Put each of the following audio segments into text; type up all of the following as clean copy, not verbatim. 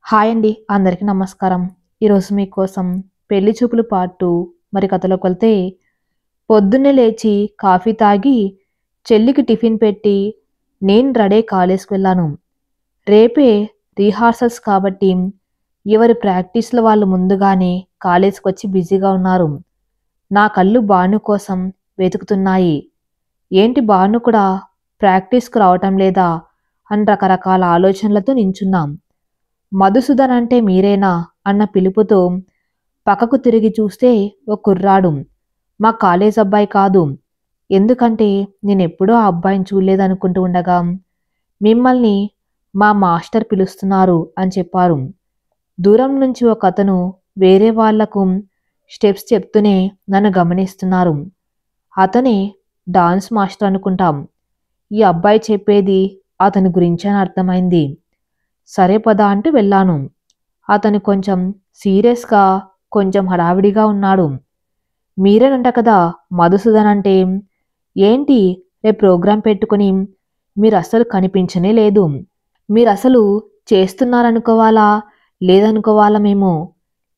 Hi అండి. అందరికీ నమస్కారం. ఈరోజు మీకోసం పెళ్లి చూపులు పార్ట్ 2 మరి కథలోకి వెళ్తే పొద్దున్నే లేచి కాఫీ తాగి చెల్లికి టిఫిన్ పెట్టి నేను రెడీ కాలేజ్‌కి వెళ్ళాను. రేపే రిహార్సల్స్ కాబట్టి ఎవరి ప్రాక్టీస్‌ల వాళ్ళు ముందుగానే కాలేజ్‌కొచ్చి బిజీగా ఉన్నారు. నా కళ్ళు భాను కోసం వెతుకుతున్నాయి. ఏంటి భాను కూడా ప్రాక్టీస్‌కి రావటం లేదా అని రకరకాల ఆలోచనలతో నించున్నాం. మధుసూదన్ అంటే మీరేనా అన్న పిలుపుతో పక్కకు తిరిగి చూస్తే ఓ కుర్రాడు. మా కాలేజ్ అబ్బాయి కాదు. ఎందుకంటే నేనెప్పుడూ ఆ అబ్బాయిని చూడలేదనుకుంటూ ఉండగా మిమ్మల్ని మా మాస్టర్ పిలుస్తున్నారు అని చెప్పారు. దూరం నుంచి ఒకతను వేరే వాళ్లకు స్టెప్స్ చెప్తూనే నన్ను గమనిస్తున్నారు. అతనే డాన్స్ మాస్టర్ అనుకుంటాం. ఈ అబ్బాయి చెప్పేది అతని గురించే అని అర్థమైంది. సరే పద అంటూ వెళ్ళాను. అతను కొంచెం సీరియస్‌గా, కొంచెం హడావిడిగా ఉన్నాడు. మీరేనంట కదా మధుసూదన్ అంటే. ఏంటి రేపు ప్రోగ్రాం పెట్టుకుని మీరస్సలు కనిపించనే లేదు. మీరసలు చేస్తున్నారనుకోవాలా? లేదనుకోవాలా మేము?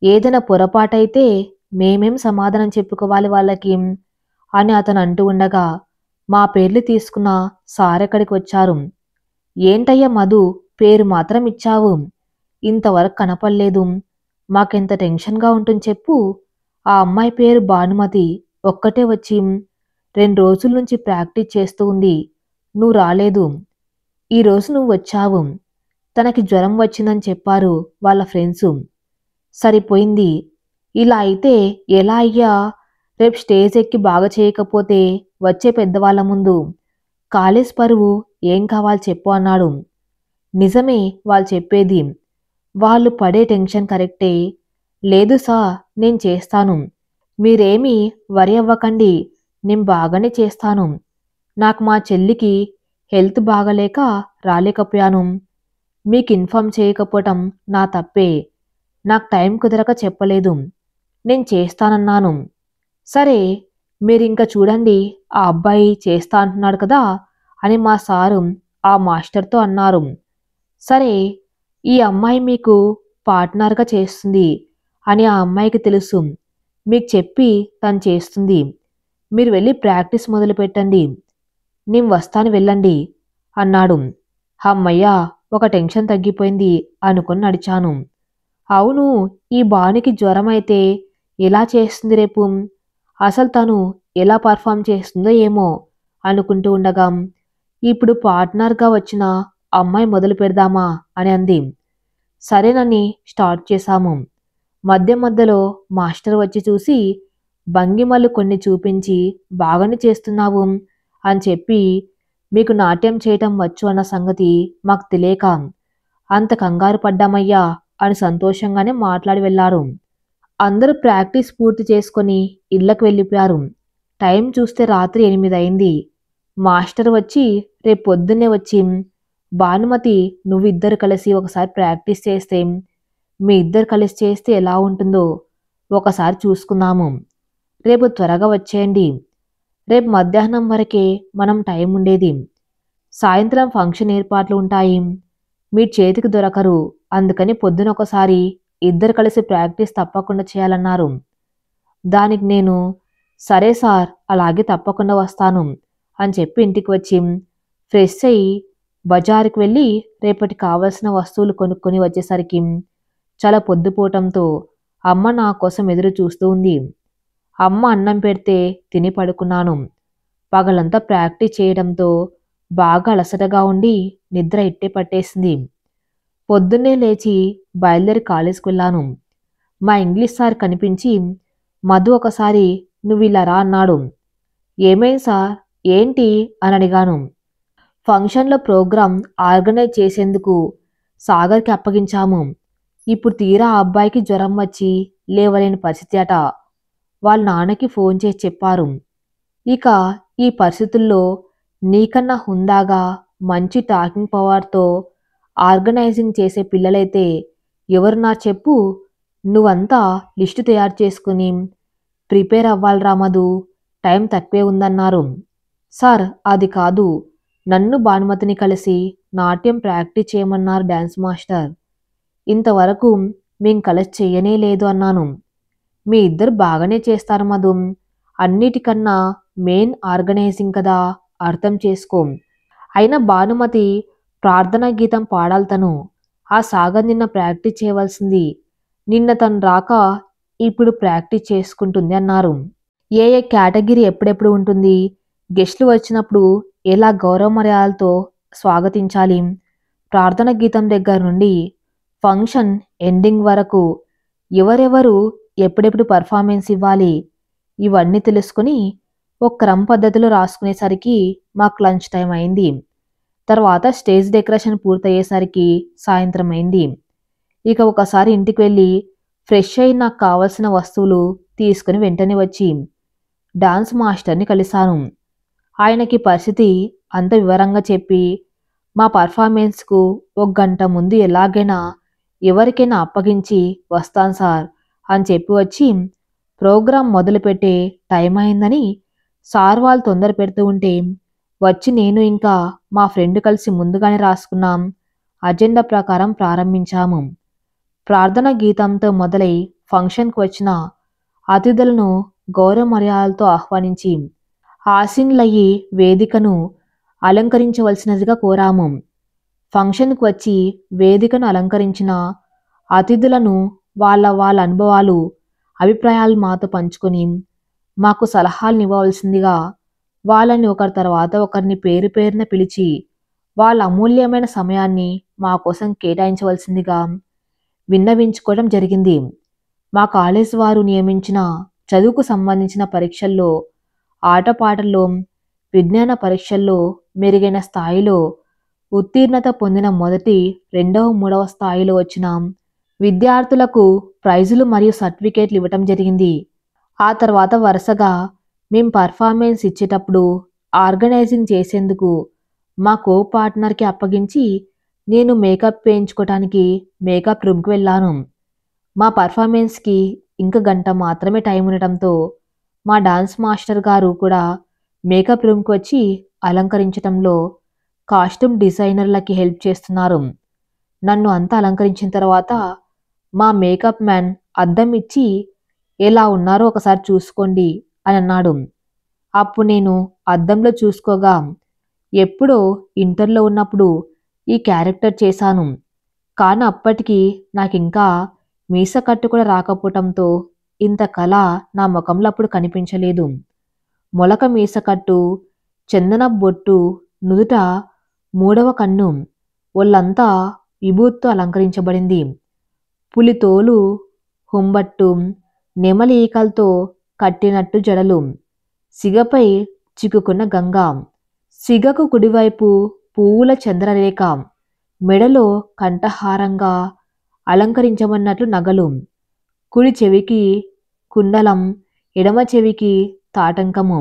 ఏదైనా పొరపాటైతే మేమేం సమాధానం చెప్పుకోవాలి వాళ్ళకి? అని అతను అంటూ ఉండగా మా పేర్లు తీసుకున్న సారక్కడికి వచ్చారు. ఏంటయ్యా మధు పేరు మాత్రం ఇచ్చావు. ఇంతవరకు కనపడలేదు. మాకెంత టెన్షన్‌గా ఉంటుంది చెప్పు. ఆ అమ్మాయి పేరు భానుమతి. ఒక్కటే వచ్చి 2 రోజుల నుంచి ప్రాక్టీస్ చేస్తూ ఉంది. నువ్వు రాలేదు. ఈరోజు నువ్వు వచ్చావు. తనకి జ్వరం వచ్చిందని చెప్పారు వాళ్ళ ఫ్రెండ్సు. సరిపోయింది. ఇలా అయితే ఎలా అయ్యా? రేపు స్టేజ్ ఎక్కి బాగా చేయకపోతే వచ్చే పెద్దవాళ్ళ ముందు కాలేజ్ పరువు ఏం కావాలి చెప్పు అన్నాడు. నిజమే వాళ్ళు చెప్పేది. వాళ్ళు పడే టెన్షన్ కరెక్టే. లేదు సార్ నేను చేస్తాను. మీరేమీ వరి అవ్వకండి. నేను బాగానే చేస్తాను. నాకు మా చెల్లికి హెల్త్ బాగలేక రాలేకపోయాను. మీకు ఇన్ఫార్మ్ చేయకపోవటం నా తప్పే. నాకు టైం కుదరక చెప్పలేదు. నేను చేస్తానన్నాను. సరే మీరింక చూడండి ఆ అబ్బాయి చేస్తా అంటున్నాడు కదా అని మా సారు ఆ మాస్టర్‌తో అన్నారు. సరే ఈ అమ్మాయి మీకు పార్ట్నర్‌గా చేస్తుంది అని ఆ అమ్మాయికి తెలుసు. మీకు చెప్పి తను చేస్తుంది. మీరు వెళ్ళి ప్రాక్టీస్ మొదలుపెట్టండి. నేను వస్తాను వెళ్ళండి అన్నాడు. హమ్మయ్య! ఒక టెన్షన్ తగ్గిపోయింది అనుకుని నడిచాను. అవును ఈ భానుకి జ్వరమైతే ఎలా చేస్తుంది రేపు? అసలు తను ఎలా పర్ఫార్మ్ చేస్తుందో ఏమో అనుకుంటూ ఉండగా ఇప్పుడు పార్ట్నర్‌గా వచ్చిన అమ్మాయి మొదలు పెడదామా అని అంది. సరేనని స్టార్ట్ చేశాము. మధ్య మధ్యలో మాస్టర్ వచ్చి చూసి భంగిమలు కొన్ని చూపించి బాగానే చేస్తున్నావు అని చెప్పి మీకు నాట్యం చేయటం వచ్చు అన్న సంగతి మాకు తెలియక అంత కంగారు పడ్డామయ్యా అని సంతోషంగానే మాట్లాడి వెళ్ళారు. అందరూ ప్రాక్టీస్ పూర్తి చేసుకొని ఇళ్ళకు వెళ్ళిపోయారు. టైం చూస్తే రాత్రి 8 అయింది. మాస్టర్ వచ్చి రేపు పొద్దున్నే వచ్చి భానుమతి నువ్విద్దరు కలిసి ఒకసారి ప్రాక్టీస్ చేస్తే మీ ఇద్దరు కలిసి చేస్తే ఎలా ఉంటుందో ఒకసారి చూసుకుందాము. రేపు త్వరగా వచ్చేయండి. రేపు మధ్యాహ్నం వరకే మనం టైం ఉండేది. సాయంత్రం ఫంక్షన్ ఏర్పాట్లు ఉంటాయి. మీ చేతికి దొరకరు. అందుకని పొద్దున ఒకసారి ఇద్దరు కలిసి ప్రాక్టీస్ తప్పకుండా చేయాలన్నారు. దానికి నేను సరే సార్ అలాగే తప్పకుండా వస్తాను అని చెప్పి ఇంటికి వచ్చి ఫ్రెష్ అయ్యి బజారుకి వెళ్ళి రేపటికి కావలసిన వస్తువులు కొనుక్కొని వచ్చేసరికి చాలా పొద్దుపోవటంతో అమ్మ నా కోసం ఎదురు చూస్తూ ఉంది. అమ్మ అన్నం పెడితే తిని పడుకున్నాను. పగలంతా ప్రాక్టీస్ చేయడంతో బాగా అలసటగా ఉండి నిద్ర ఇట్టే పట్టేసింది. పొద్దున్నే లేచి బయలుదేరి కాలేజ్‌కి వెళ్ళాను. మా ఇంగ్లీష్ సార్ కనిపించి మధు ఒకసారి నువ్విలా రా అన్నాడు. ఏమైంది సార్? ఏంటి అని అడిగాను. ఫంక్షన్‌లో ప్రోగ్రాం ఆర్గనైజ్ చేసేందుకు సాగర్‌కి అప్పగించాము. ఇప్పుడు తీరా ఆ అబ్బాయికి జ్వరం వచ్చి లేవలేని పరిస్థితి అట. వాళ్ళ నాన్నకి ఫోన్ చేసి చెప్పారు. ఇక ఈ పరిస్థితుల్లో నీకన్నా హుందాగా మంచి టాకింగ్ పవర్‌తో ఆర్గనైజింగ్ చేసే పిల్లలైతే ఎవరున్నా చెప్పు. నువ్వంతా లిస్టు తయారు చేసుకుని ప్రిపేర్ అవ్వాలిరా మధు. టైం తక్కువే ఉందన్నారు. సార్ అది కాదు. నన్ను భానుమతిని కలిసి నాట్యం ప్రాక్టీస్ చేయమన్నారు డాన్స్ మాస్టర్. ఇంతవరకు మేం కలిసి చెయ్యనే లేదు అన్నాను. మీ ఇద్దరు బాగానే చేస్తారు మధు. అన్నిటికన్నా మెయిన్ ఆర్గనైజింగ్ కదా, అర్థం చేసుకో. అయినా భానుమతి ప్రార్థనా గీతం పాడాలి తను. ఆ సాగర్ నిన్న ప్రాక్టీస్ చేయవలసింది. నిన్న తను రాక ఇప్పుడు ప్రాక్టీస్ చేసుకుంటుంది అన్నారు. ఏ ఏ కేటగిరీ ఎప్పుడెప్పుడు ఉంటుంది, గెస్టులు వచ్చినప్పుడు ఎలా గౌరవ మర్యాదలతో స్వాగతించాలి, ప్రార్థన గీతం దగ్గర నుండి ఫంక్షన్ ఎండింగ్ వరకు ఎవరెవరు ఎప్పుడెప్పుడు పర్ఫార్మెన్స్ ఇవ్వాలి, ఇవన్నీ తెలుసుకుని ఒక క్రమ పద్ధతిలో రాసుకునేసరికి మాకు లంచ్ టైం అయింది. తర్వాత స్టేజ్ డెకరేషన్ పూర్తయ్యేసరికి సాయంత్రం అయింది. ఇక ఒకసారి ఇంటికి వెళ్ళి ఫ్రెష్ అయి నాకు కావలసిన వస్తువులు తీసుకుని వెంటనే వచ్చి డాన్స్ మాస్టర్ని కలిశాను. ఆయనకి పరిస్థితి అంత వివరంగా చెప్పి మా పర్ఫార్మెన్స్కు 1 గంట ముందు ఎలాగైనా ఎవరికైనా అప్పగించి వస్తాను సార్ అని చెప్పి వచ్చి ప్రోగ్రాం మొదలుపెట్టే టైం అయిందని సార్ వాళ్ళు తొందర పెడుతూ ఉంటే వచ్చి నేను ఇంకా మా ఫ్రెండ్ కలిసి ముందుగానే రాసుకున్నాం అజెండా ప్రకారం ప్రారంభించాము. ప్రార్థన గీతంతో మొదలై ఫంక్షన్కు వచ్చిన అతిథులను గౌరవ మర్యాదలతో ఆహ్వానించి ఆసీనులయ్యి వేదికను అలంకరించవలసినదిగా కోరాము. ఫంక్షన్కు వచ్చి వేదికను అలంకరించిన అతిథులను వాళ్ళ అనుభవాలు, అభిప్రాయాలు మాతో పంచుకొని మాకు సలహాలను ఇవ్వవలసిందిగా వాళ్ళని ఒకరి తర్వాత ఒకరిని పేరు పేరున పిలిచి వాళ్ళ అమూల్యమైన సమయాన్ని మా కోసం కేటాయించవలసిందిగా విన్నవించుకోవడం జరిగింది. మా కాలేజ్ వారు నియమించిన చదువుకు సంబంధించిన పరీక్షల్లో, ఆటపాటల్లో, విజ్ఞాన పరీక్షల్లో మెరుగైన స్థాయిలో ఉత్తీర్ణత పొందిన మొదటి, రెండవ, మూడవ స్థాయిలో వచ్చిన విద్యార్థులకు ప్రైజులు మరియు సర్టిఫికేట్లు ఇవ్వటం జరిగింది. ఆ తర్వాత వరుసగా మేం పర్ఫార్మెన్స్ ఇచ్చేటప్పుడు ఆర్గనైజింగ్ చేసేందుకు మా కో పార్ట్నర్కి అప్పగించి నేను మేకప్ వేయించుకోవటానికి మేకప్ రూమ్కి వెళ్ళాను. మా పర్ఫార్మెన్స్కి ఇంక గంట మాత్రమే టైం ఉండటంతో మా డాన్స్ మాస్టర్ గారు కూడా మేకప్ రూమ్కి వచ్చి అలంకరించటంలో కాస్ట్యూమ్ డిజైనర్లకి హెల్ప్ చేస్తున్నారు. నన్ను అంతా అలంకరించిన తర్వాత మా మేకప్ మ్యాన్ అద్దం ఇచ్చి ఎలా ఉన్నారో ఒకసారి చూసుకోండి అని అన్నాడు. అప్పుడు నేను అద్దంలో చూసుకోగా ఎప్పుడో ఇంటర్లో ఉన్నప్పుడు ఈ క్యారెక్టర్ చేశాను. కానీ అప్పటికి నాకింకా మీసకట్టు కూడా రాకపోవటంతో ఇంత కళ నా ముఖంలో అప్పుడు కనిపించలేదు. మొలక మీసకట్టు, చందన బొట్టు, నుదుట 3వ కన్ను, ఒళ్ళంతా విభూతితో అలంకరించబడింది. పులితోలు, హుంబట్టు, నెమలి ఈకలతో కట్టినట్టు జడలు, సిగపై చిక్కుకున్న గంగ, సిగకు కుడివైపు పువ్వుల చంద్రరేఖ, మెడలో కంఠహారంగా అలంకరించబడినట్లు నగలు, కుడి చెవికి కుండలం, ఎడమ చెవికి తాటంకము,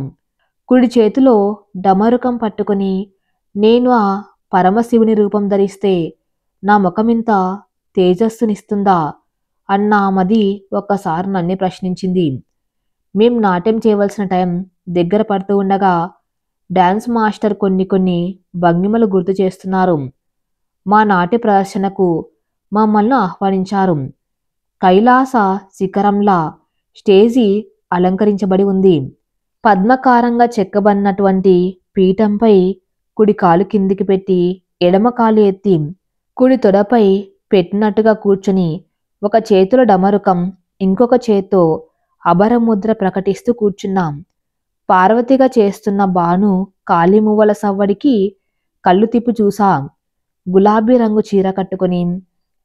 కుడి చేతిలో డమరుకం పట్టుకొని నేను ఆ పరమశివుని రూపం ధరిస్తే నా ముఖమింత తేజస్సునిస్తుందా అన్న ఆమది ఒక్కసారి నన్నే ప్రశ్నించింది. మేం నాట్యం చేయవలసిన టైం దగ్గర పడుతూ ఉండగా డాన్స్ మాస్టర్ కొన్ని భంగిమలు గుర్తు చేస్తున్నారు. మా నాట్య ప్రదర్శనకు మమ్మల్ని ఆహ్వానించారు. కైలాస శిఖరంలా స్టేజి అలంకరించబడి ఉంది. పద్మకారంగా చెక్కబడినటువంటి పీఠంపై కుడి కాలు కిందికి పెట్టి ఎడమ కాలు ఎత్తి కుడి తొడపై పెట్టినట్టుగా కూర్చుని ఒక చేతిలో డమరుకం, ఇంకొక చేత్తో అభరముద్ర ప్రకటిస్తూ కూర్చున్నాం. పార్వతిగా చేస్తున్న భాను కాలిమువ్వల సవ్వడికి కళ్ళు తిప్పి చూసా. గులాబీ రంగు చీర కట్టుకుని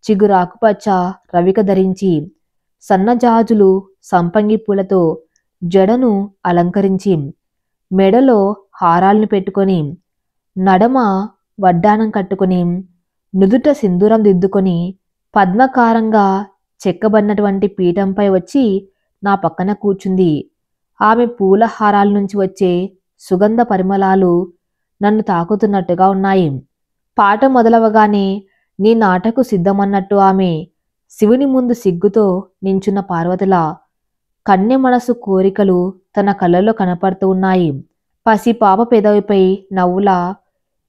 చిగురాకుపచ్చ రవిక ధరించి సన్నజాజులు సంపంగి పూలతో జడను అలంకరించి మెడలో హారాల్ని పెట్టుకొని నడమ వడ్డానం కట్టుకొని నుదుట సింధూరం దిద్దుకొని పద్మకారంగా చెక్కబడినటువంటి పీఠంపై వచ్చి నా పక్కన కూర్చుంది. ఆమె పూల హారాల నుంచి వచ్చే సుగంధ పరిమళాలు నన్ను తాకుతున్నట్టుగా ఉన్నాయి. పాట మొదలవగానే నీ నాటకు సిద్ధమన్నట్టు ఆమె శివుని ముందు సిగ్గుతో నించున్న పార్వతిలా కన్య మనసు కోరికలు తన కళ్ళలో కనపడుతూ ఉన్నాయి. పసిపాప పెదవిపై నవ్వులా,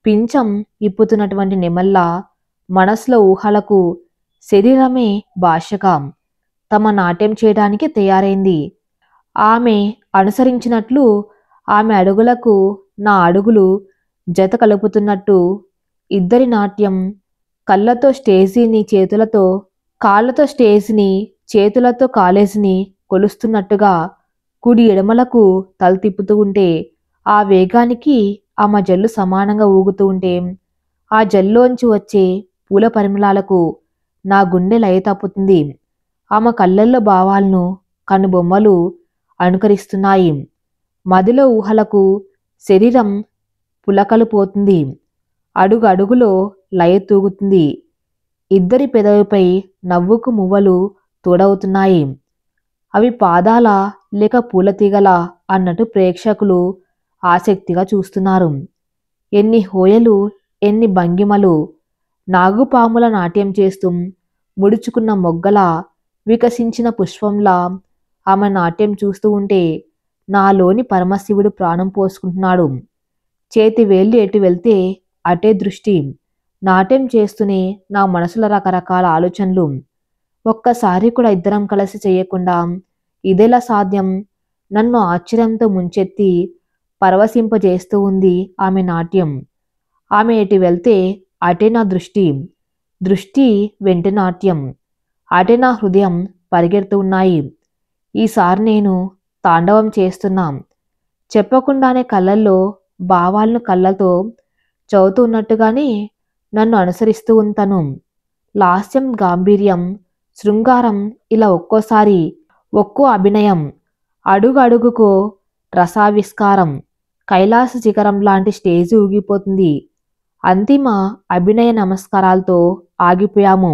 పించం ఇప్పుతున్నటువంటి నెమల్లా మనసులో ఊహలకు శరీరమే భాషగా తమ నాట్యం చేయడానికి తయారైంది. ఆమె అనుసరించినట్లు ఆమె అడుగులకు నా అడుగులు జత కలుపుతున్నట్టు ఇద్దరి నాట్యం కళ్ళతో స్టేజీని చేతులతో, కాళ్ళతో స్టేజ్ని, చేతులతో కాలేజీని కొలుస్తున్నట్టుగా కుడి ఎడమలకు తల తిప్పుతూ ఉంటే ఆ వేగానికి ఆమె జల్లు సమానంగా ఊగుతూ ఉంటే ఆ జల్లోంచి వచ్చే పూల పరిమళాలకు నా గుండె లయ తప్పుతుంది. ఆమె కళ్ళల్లో భావాలను కనుబొమ్మలు అనుకరిస్తున్నాయి. మదిలో ఊహలకు శరీరం పులకలు పోతుంది. అడుగు అడుగులో లయ తూగుతుంది. ఇద్దరి పెదవిపై నవ్వుకు మువ్వలు తోడవుతున్నాయి. అవి పాదాల లేక పూలతీగల అన్నట్టు ప్రేక్షకులు ఆసక్తిగా చూస్తున్నారు. ఎన్ని హోయలు, ఎన్ని భంగిమలు! నాగుపాముల నాట్యం చేస్తూ ముడుచుకున్న మొగ్గల వికసించిన పుష్పంలా ఆమె నాట్యం చూస్తూ ఉంటే నాలోని పరమశివుడు ప్రాణం పోసుకుంటున్నాడు. చేతి వేళ్ళు ఎటు వెళ్తే అటే దృష్టి. నాట్యం చేస్తూనే నా మనసులో రకరకాల ఆలోచనలు. ఒక్కసారి కూడా ఇద్దరం కలిసి చేయకుండా ఇదెలా సాధ్యం? నన్ను ఆశ్చర్యంతో ముంచెత్తి పరవశింపజేస్తూ ఉంది ఆమె నాట్యం. ఆమె ఎటు వెళ్తే అటే నా దృష్టి, దృష్టి వెంట నాట్యం. అటే నా హృదయం పరిగెడుతూ ఉన్నాయి. ఈసారి నేను తాండవం చేస్తున్నా. చెప్పకుండానే కళ్ళల్లో భావాలను కళ్ళతో చదువుతూ ఉన్నట్టుగానే నన్ను అనుసరిస్తూ ఉంటాను. లాస్యం, గాంభీర్యం, శృంగారం ఇలా ఒక్కోసారి ఒక్కో అభినయం. అడుగు అడుగుకో రసావిష్కారం. కైలాస శిఖరం లాంటి స్టేజి ఊగిపోతుంది. అంతిమ అభినయ నమస్కారాలతో ఆగిపోయాము.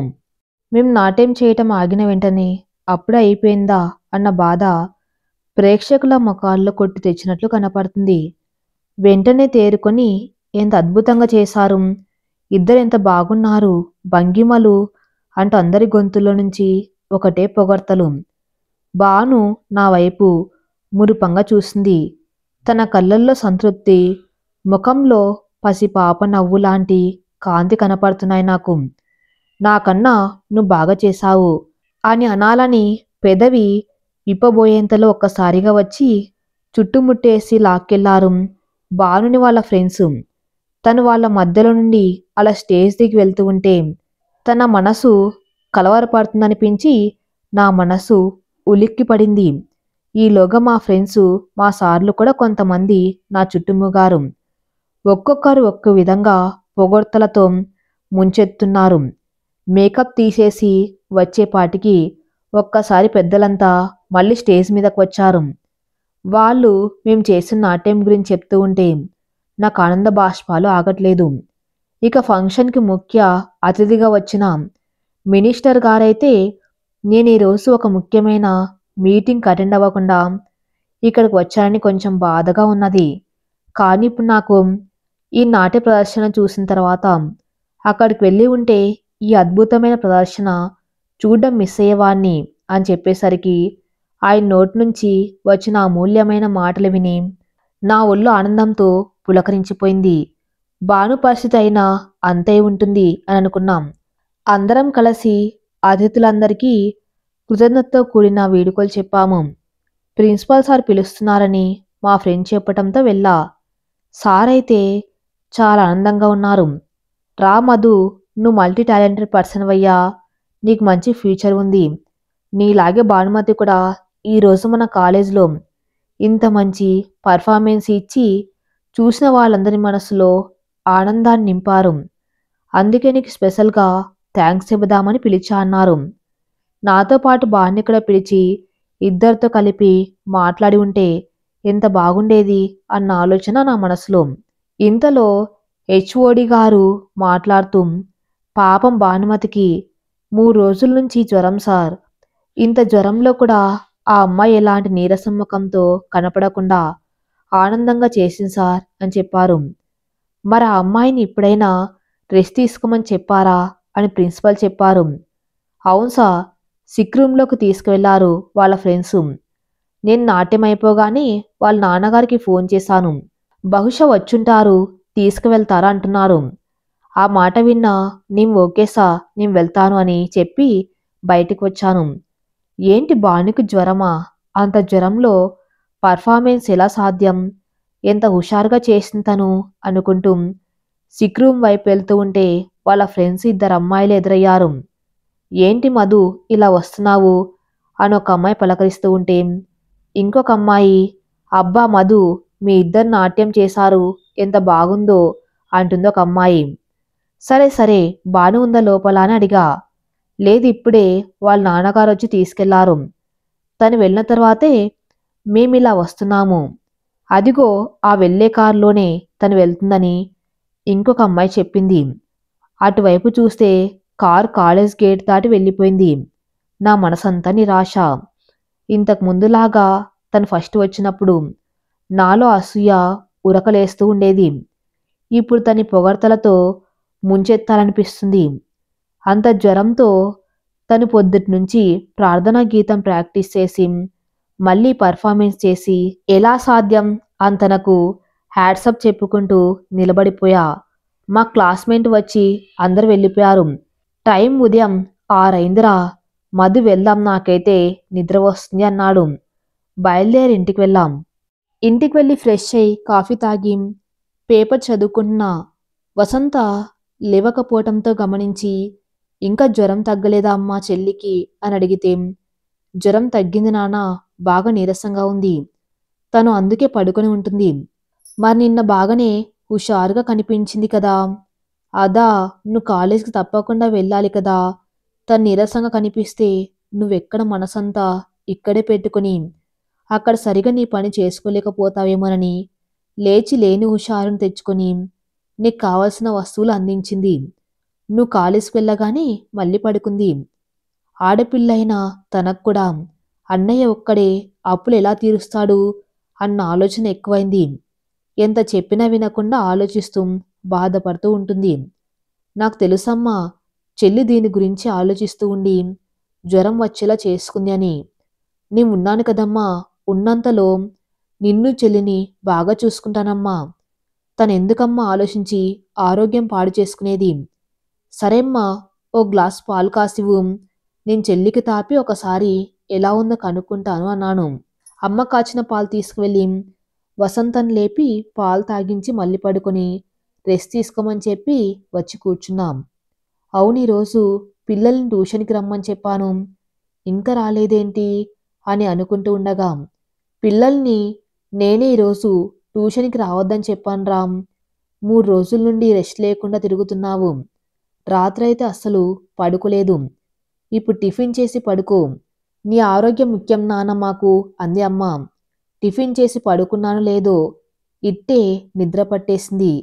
మేం నాట్యం చేయటం ఆగిన వెంటనే అప్పుడే అయిపోయిందా అన్న బాధ ప్రేక్షకుల ముఖాల్లో కొట్టి తెచ్చినట్లు కనపడుతుంది. వెంటనే తేరుకొని ఎంత అద్భుతంగా చేశారు, ఇద్దరు ఎంత బాగున్నారు, భంగిమలు అంటూ అందరి గొంతుల్లో నుంచి ఒకటే పొగడ్తలు. భాను నా వైపు మురుపంగా చూసింది. తన కళ్ళల్లో సంతృప్తి, ముఖంలో పసిపాప నవ్వులాంటి కాంతి కనపడుతున్నాయి నాకు. నాకన్నా నువ్వు బాగా చేశావు అని అనాలని పెదవి విప్పబోయేంతలో ఒక్కసారిగా వచ్చి చుట్టుముట్టేసి లాక్కెళ్లారు భానుని వాళ్ళ ఫ్రెండ్స్. తను వాళ్ళ మధ్యలో నుండి అలా స్టేజ్ దిగి వెళ్తూ ఉంటే తన మనసు కలవరపడుతుందనిపించి నా మనసు ఉలిక్కి పడింది. ఈలోగా మా ఫ్రెండ్స్, మా సార్లు కూడా కొంతమంది నా చుట్టుముగారు. ఒక్కొక్కరు ఒక్కో విధంగా పొగడ్తలతో ముంచెత్తున్నారు. మేకప్ తీసేసి వచ్చేపాటికి ఒక్కసారి పెద్దలంతా మళ్ళీ స్టేజ్ మీదకు వచ్చారు. వాళ్ళు మేము చేసిన నాట్యం గురించి చెప్తూ ఉంటే నాకు ఆనంద బాష్పాలు ఆగట్లేదు. ఇక ఫంక్షన్కి ముఖ్య అతిథిగా వచ్చిన మినిస్టర్ గారైతే నేను ఈరోజు ఒక ముఖ్యమైన మీటింగ్కి అటెండ్ అవ్వకుండా ఇక్కడికి వచ్చానని కొంచెం బాధగా ఉన్నది. కానీ ఇప్పుడు నాకు ఈ నాట్య ప్రదర్శన చూసిన తర్వాత అక్కడికి వెళ్ళి ఉంటే ఈ అద్భుతమైన ప్రదర్శన చూడడం మిస్ అయ్యేవాణ్ణి అని చెప్పేసరికి ఆయన నోటి నుంచి వచ్చిన అమూల్యమైన మాటలు విని నా ఒళ్ళు ఆనందంతో పులకరించిపోయింది. భాను పరిస్థితి అయినా అంతే ఉంటుంది అని అనుకున్నాం. అందరం కలిసి అతిథులందరికీ కృతజ్ఞతతో కూడిన వీడుకోలు చెప్పాము. ప్రిన్సిపాల్ సార్ పిలుస్తున్నారని మా ఫ్రెండ్ చెప్పటంతో వెళ్ళా. సార్ అయితే చాలా ఆనందంగా ఉన్నారు. రా మధు, నువ్వు మల్టీ టాలెంటెడ్ పర్సన్ అయ్యా, నీకు మంచి ఫ్యూచర్ ఉంది. నీలాగే భానుమతి కూడా ఈరోజు మన కాలేజ్లో ఇంత మంచి పర్ఫార్మెన్స్ ఇచ్చి చూసిన వాళ్ళందరి మనసులో ఆనందాన్ని నింపారు. అందుకే నీకు స్పెషల్గా థ్యాంక్స్ చెబుదామని పిలిచా అన్నారు. నాతో పాటు భానుని కూడా పిలిచి ఇద్దరితో కలిపి మాట్లాడి ఉంటే ఎంత బాగుండేది అన్న ఆలోచన నా మనసులో. ఇంతలో హెచ్ఓడి గారు మాట్లాడుతూ, పాపం భానుమతికి 3 రోజుల నుంచి జ్వరం సార్. ఇంత జ్వరంలో కూడా ఆ అమ్మాయి ఎలాంటి నీరసం ముఖంతో కనపడకుండా ఆనందంగా చేసింది సార్ అని చెప్పారు. మరి ఆ అమ్మాయిని ఇప్పుడైనా రెస్ట్ తీసుకోమని చెప్పారా అని ప్రిన్సిపల్ చెప్పారు. అవును సార్, సిక్ రూమ్లోకి తీసుకువెళ్లారు వాళ్ళ ఫ్రెండ్స్. నేను నాట్యం అయిపోగానే వాళ్ళ నాన్నగారికి ఫోన్ చేశాను. బహుశా వచ్చుంటారు, తీసుకువెళ్తారా అంటున్నారు. ఆ మాట విన్నా నేను ఓకే సా, నేను వెళ్తాను అని చెప్పి బయటికి వచ్చాను. ఏంటి బానుకి జ్వరమా? అంత జ్వరంలో పర్ఫార్మెన్స్ ఎలా సాధ్యం? ఎంత హుషారుగా చేసింది తను అనుకుంటూ సిక్ రూమ్ వైపు వెళ్తూ ఉంటే వాళ్ళ ఫ్రెండ్స్ ఇద్దరు అమ్మాయిలు ఎదురయ్యారు. ఏంటి మధు ఇలా వస్తున్నావు అని ఒక అమ్మాయి పలకరిస్తూ ఉంటే ఇంకొక అమ్మాయి, అబ్బా మధు, మీ ఇద్దరు నాట్యం చేశారు, ఎంత బాగుందో అంటుంది ఒక అమ్మాయి. సరే సరే, బాను ఉందా లోపల అని అడిగా. లేదు, ఇప్పుడే వాళ్ళ నాన్నగారు వచ్చి తీసుకెళ్లారు. తను వెళ్ళిన తర్వాతే మేమిలా వస్తున్నాము. అదిగో ఆ వెళ్ళే కారులోనే తను వెళ్తుందని ఇంకొక అమ్మాయి చెప్పింది. అటువైపు చూస్తే కారు కాలేజ్ గేట్ దాటి వెళ్ళిపోయింది. నా మనసంతా నిరాశ. ఇంతకు ముందులాగా తను ఫస్ట్ వచ్చినప్పుడు నాలో అసూయ ఉరకలేస్తూ ఉండేది. ఇప్పుడు తని పొగడ్తలతో ముంచెత్తాలనిపిస్తుంది. అంత జ్వరంతో తను పొద్దుటి నుంచి ప్రార్థనా గీతం ప్రాక్టీస్ చేసి మళ్ళీ పర్ఫార్మెన్స్ చేసి ఎలా సాధ్యం అని తనకు హ్యాట్సప్ చెప్పుకుంటూ నిలబడిపోయా. మా క్లాస్మేట్ వచ్చి అందరు వెళ్ళిపోయారు. టైం ఉదయం 6 అయిందిరా, మధు వెళ్దాం, నాకైతే నిద్ర వస్తుంది అన్నాడు. బయలుదేరి ఇంటికి వెళ్ళాం. ఇంటికి వెళ్ళి ఫ్రెష్ అయి కాఫీ తాగి పేపర్ చదువుకుంటున్నా. వసంత లేవకపోవటంతో గమనించి, ఇంకా జ్వరం తగ్గలేదా అమ్మా చెల్లికి అని అడిగితే, జ్వరం తగ్గింది నాన్న, బాగా నీరసంగా ఉంది, తను అందుకే పడుకొని ఉంటుంది. మరి నిన్న బాగానే హుషారుగా కనిపించింది కదా. అదా, నువ్వు కాలేజీకి తప్పకుండా వెళ్ళాలి కదా. తను నీరసంగా కనిపిస్తే నువ్వెక్కడ మనసంతా ఇక్కడే పెట్టుకుని అక్కడ సరిగా నీ పని చేసుకోలేకపోతావేమోనని లేచి లేని హుషారును తెచ్చుకొని నీకు కావలసిన వస్తువులు అందించింది. నువ్వు కాలేజీకి వెళ్ళగానే మళ్ళీ పడుకుంది. ఆడపిల్లైనా తనకు కూడా అన్నయ్య ఒక్కడే అప్పులు ఎలా తీరుస్తాడు అన్న ఆలోచన ఎక్కువైంది. ఎంత చెప్పినా వినకుండా ఆలోచిస్తూ బాధపడుతూ ఉంటుంది. నాకు తెలుసమ్మా, చెల్లి దీని గురించి ఆలోచిస్తూ ఉండి జ్వరం వచ్చేలా చేసుకుంది అని. నేనున్నాను కదమ్మా, ఉన్నంతలో నిన్ను చెల్లిని బాగా చూసుకుంటానమ్మా. తనెందుకమ్మా ఆలోచించి ఆరోగ్యం పాడు చేసుకునేది. సరేమ్మా, ఓ గ్లాస్ పాలు కాసివు, నేను చెల్లికి తాపి ఒకసారి ఎలా ఉందో కనుక్కుంటాను అన్నాను. అమ్మ కాచిన పాలు తీసుకువెళ్ళి వసంతను లేపి పాలు తాగించి మళ్ళీ పడుకొని రెస్ట్ తీసుకోమని చెప్పి వచ్చి కూర్చున్నాం. అవును, ఈరోజు పిల్లల్ని ట్యూషన్కి రమ్మని చెప్పాను, ఇంకా రాలేదేంటి అని అనుకుంటూ ఉండగా, పిల్లల్ని నేనే ఈరోజు ట్యూషన్కి రావద్దని చెప్పాను రామ్. 3 రోజుల నుండి రెస్ట్ లేకుండా తిరుగుతున్నావు. రాత్రైతే అస్సలు పడుకోలేదు. ఇప్పుడు టిఫిన్ చేసి పడుకో. నీ ఆరోగ్యం ముఖ్యం నాన్న మాకు అంది అమ్మ. టిఫిన్ చేసి పడుకున్నాను లేదో ఇట్టే నిద్ర పట్టేసింది.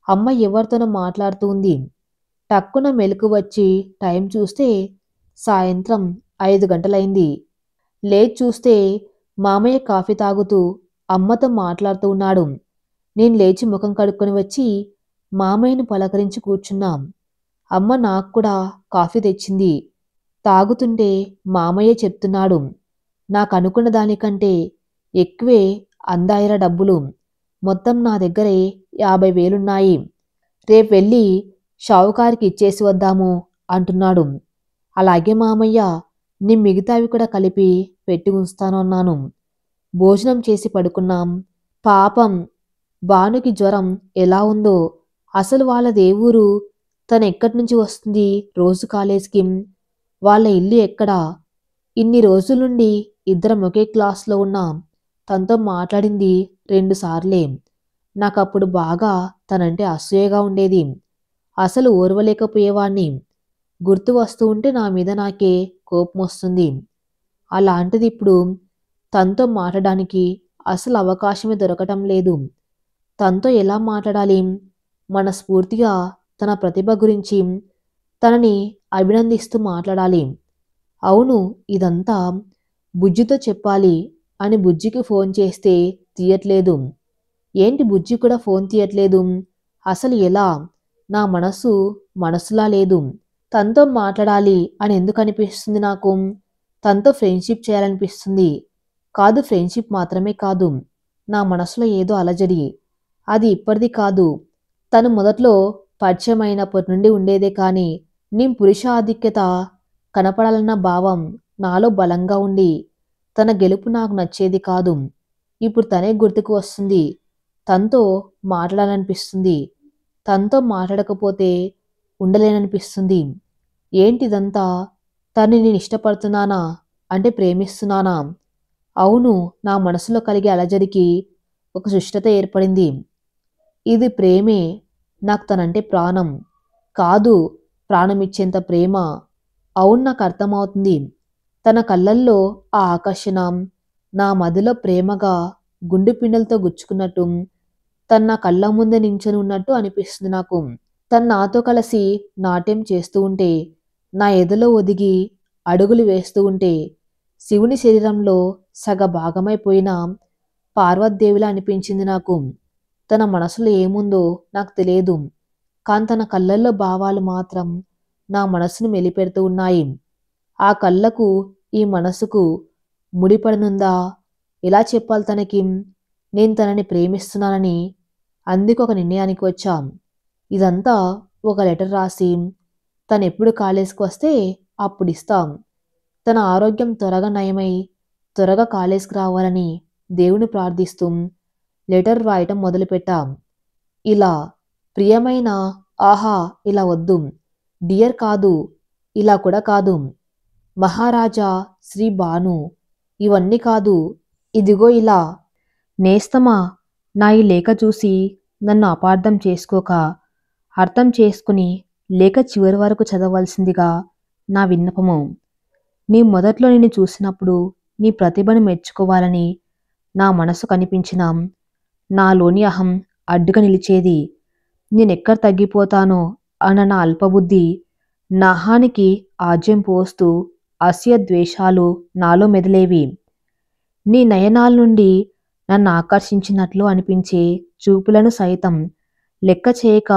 అమ్మ ఎవరితోనో మాట్లాడుతూ ఉంది. టక్కున మెలకు వచ్చి టైం చూస్తే సాయంత్రం 5 గంటలైంది. లేచి చూస్తే మామయ్య కాఫీ తాగుతూ అమ్మతో మాట్లాడుతూ ఉన్నాడు. నేను లేచి ముఖం కడుక్కొని వచ్చి మామయ్యను పలకరించి కూర్చున్నాం. అమ్మ నాకు కూడా కాఫీ తెచ్చింది. తాగుతుంటే మామయ్య చెప్తున్నాడు, నాకు అనుకున్న దానికంటే ఎక్కువే అందాయిరా డబ్బులు. మొత్తం నా దగ్గరే 50,000 రేపు వెళ్ళి షావుకారికి ఇచ్చేసి వద్దాము అంటున్నాడు. అలాగే మామయ్య, నీ మిగతావి కూడా కలిపి పెట్టి ఉంచుతాను అన్నాను. భోజనం చేసి పడుకున్నాం. పాపం భానుకి జ్వరం ఎలా ఉందో. అసలు వాళ్ళదే ఊరు, తను ఎక్కడి నుంచి వస్తుంది రోజు కాలేజ్కి, వాళ్ళ ఇల్లు ఎక్కడా. ఇన్ని రోజుల నుండి ఇద్దరం ఒకే క్లాస్లో ఉన్నాం. తనతో మాట్లాడింది 2 సార్లే. నాకప్పుడు బాగా తనంటే అసూయగా ఉండేది. అసలు ఓర్వలేకపోయేవాణ్ణి. గుర్తు వస్తూ ఉంటే నా మీద నాకే కోపం వస్తుంది. అలాంటిది ఇప్పుడు తనతో మాట్లాడడానికి అసలు అవకాశమే దొరకటం లేదు. తనతో ఎలా మాట్లాడాలి? మనస్ఫూర్తిగా తన ప్రతిభ గురించి తనని అభినందిస్తూ మాట్లాడాలి. అవును, ఇదంతా బుజ్జితో చెప్పాలి అని బుజ్జికి ఫోన్ చేస్తే తీయట్లేదు. ఏంటి బుజ్జి కూడా ఫోన్ తీయట్లేదు? అసలు ఎలా? నా మనసులా లేదు. తనతో మాట్లాడాలి అని ఎందుకు అనిపిస్తుంది నాకు? తనతో ఫ్రెండ్షిప్ చేయాలనిపిస్తుంది. కాదు, ఫ్రెండ్షిప్ మాత్రమే కాదు, నా మనసులో ఏదో అలజడి. అది ఇప్పటిది కాదు. తను మొదట్లో పరిచయమైనప్పటి నుండి ఉండేదే కానీ నీ పురుషాధిక్యత కనపడాలన్న భావం నాలో బలంగా ఉండి తన గెలుపు నాకు నచ్చేది కాదు. ఇప్పుడు తనే గుర్తుకు వస్తుంది. తనతో మాట్లాడాలనిపిస్తుంది. తనతో మాట్లాడకపోతే ఉండలేననిపిస్తుంది. ఏంటిదంతా? తన్ని నేను ఇష్టపడుతున్నానా అంటే ప్రేమిస్తున్నానా? అవును, నా మనసులో కలిగే అలజడికి ఒక సుష్టత ఏర్పడింది. ఇది ప్రేమే. నాకు తనంటే ప్రాణం. కాదు, ప్రాణమిచ్చేంత ప్రేమ. అవును, నాకు అర్థమవుతుంది. తన కళ్ళల్లో ఆ ఆకర్షణ నా మదిలో ప్రేమగా గుండు పిండలతో గుచ్చుకున్నట్టు తన నా కళ్ళ ముందే నించొని ఉన్నట్టు అనిపిస్తుంది నాకు. తను నాతో కలిసి నాట్యం చేస్తూ ఉంటే, నా ఎదలో ఒదిగి అడుగులు వేస్తూ ఉంటే, శివుని శరీరంలో సగ భాగమైపోయిన పార్వతీదేవిలా అనిపించింది నాకు. తన మనసులో ఏముందో నాకు తెలియదు. కానీ తన కళ్ళల్లో భావాలు మాత్రం నా మనసును మెలిపెడుతూ ఉన్నాయి. ఆ కళ్ళకు ఈ మనసుకు ముడిపడనుందా? ఎలా చెప్పాలి తనకి నేను తనని ప్రేమిస్తున్నానని? అందుకు ఒక నిర్ణయానికి వచ్చాం. ఇదంతా ఒక లెటర్ రాసి తను ఎప్పుడు కాలేజీకి వస్తే అప్పుడు ఇస్తాం. తన ఆరోగ్యం త్వరగా నయమై త్వరగా కాలేజీకి రావాలని దేవుని ప్రార్థిస్తూ లెటర్ రాయటం మొదలుపెట్టాం. ఇలా ప్రియమైన, ఆహా ఇలా వద్దు, డియర్ కాదు, ఇలా కూడా కాదు, మహారాజా శ్రీ భాను, ఇవన్నీ కాదు, ఇదిగో ఇలా. నేస్తమా, నా ఈ లేఖ చూసి నన్ను అపార్థం చేసుకోక, అర్థం చేసుకుని లేఖ చివరి వరకు చదవలసిందిగా నా విన్నపము. నీ మొదట్లో నిన్ను చూసినప్పుడు నీ ప్రతిభను మెచ్చుకోవాలని నా మనసు కనిపించిన నాలోని అహం అడ్డుగా నిలిచేది. నేనెక్కడ తగ్గిపోతానో అన్న నా అల్పబుద్ధి నాహానికి ఆజ్యం పోస్తూ అసూయ ద్వేషాలు నాలో మెదిలేవి. నీ నయనాల నుండి నన్ను ఆకర్షించినట్లు అనిపించే చూపులను సైతం లెక్క చేయక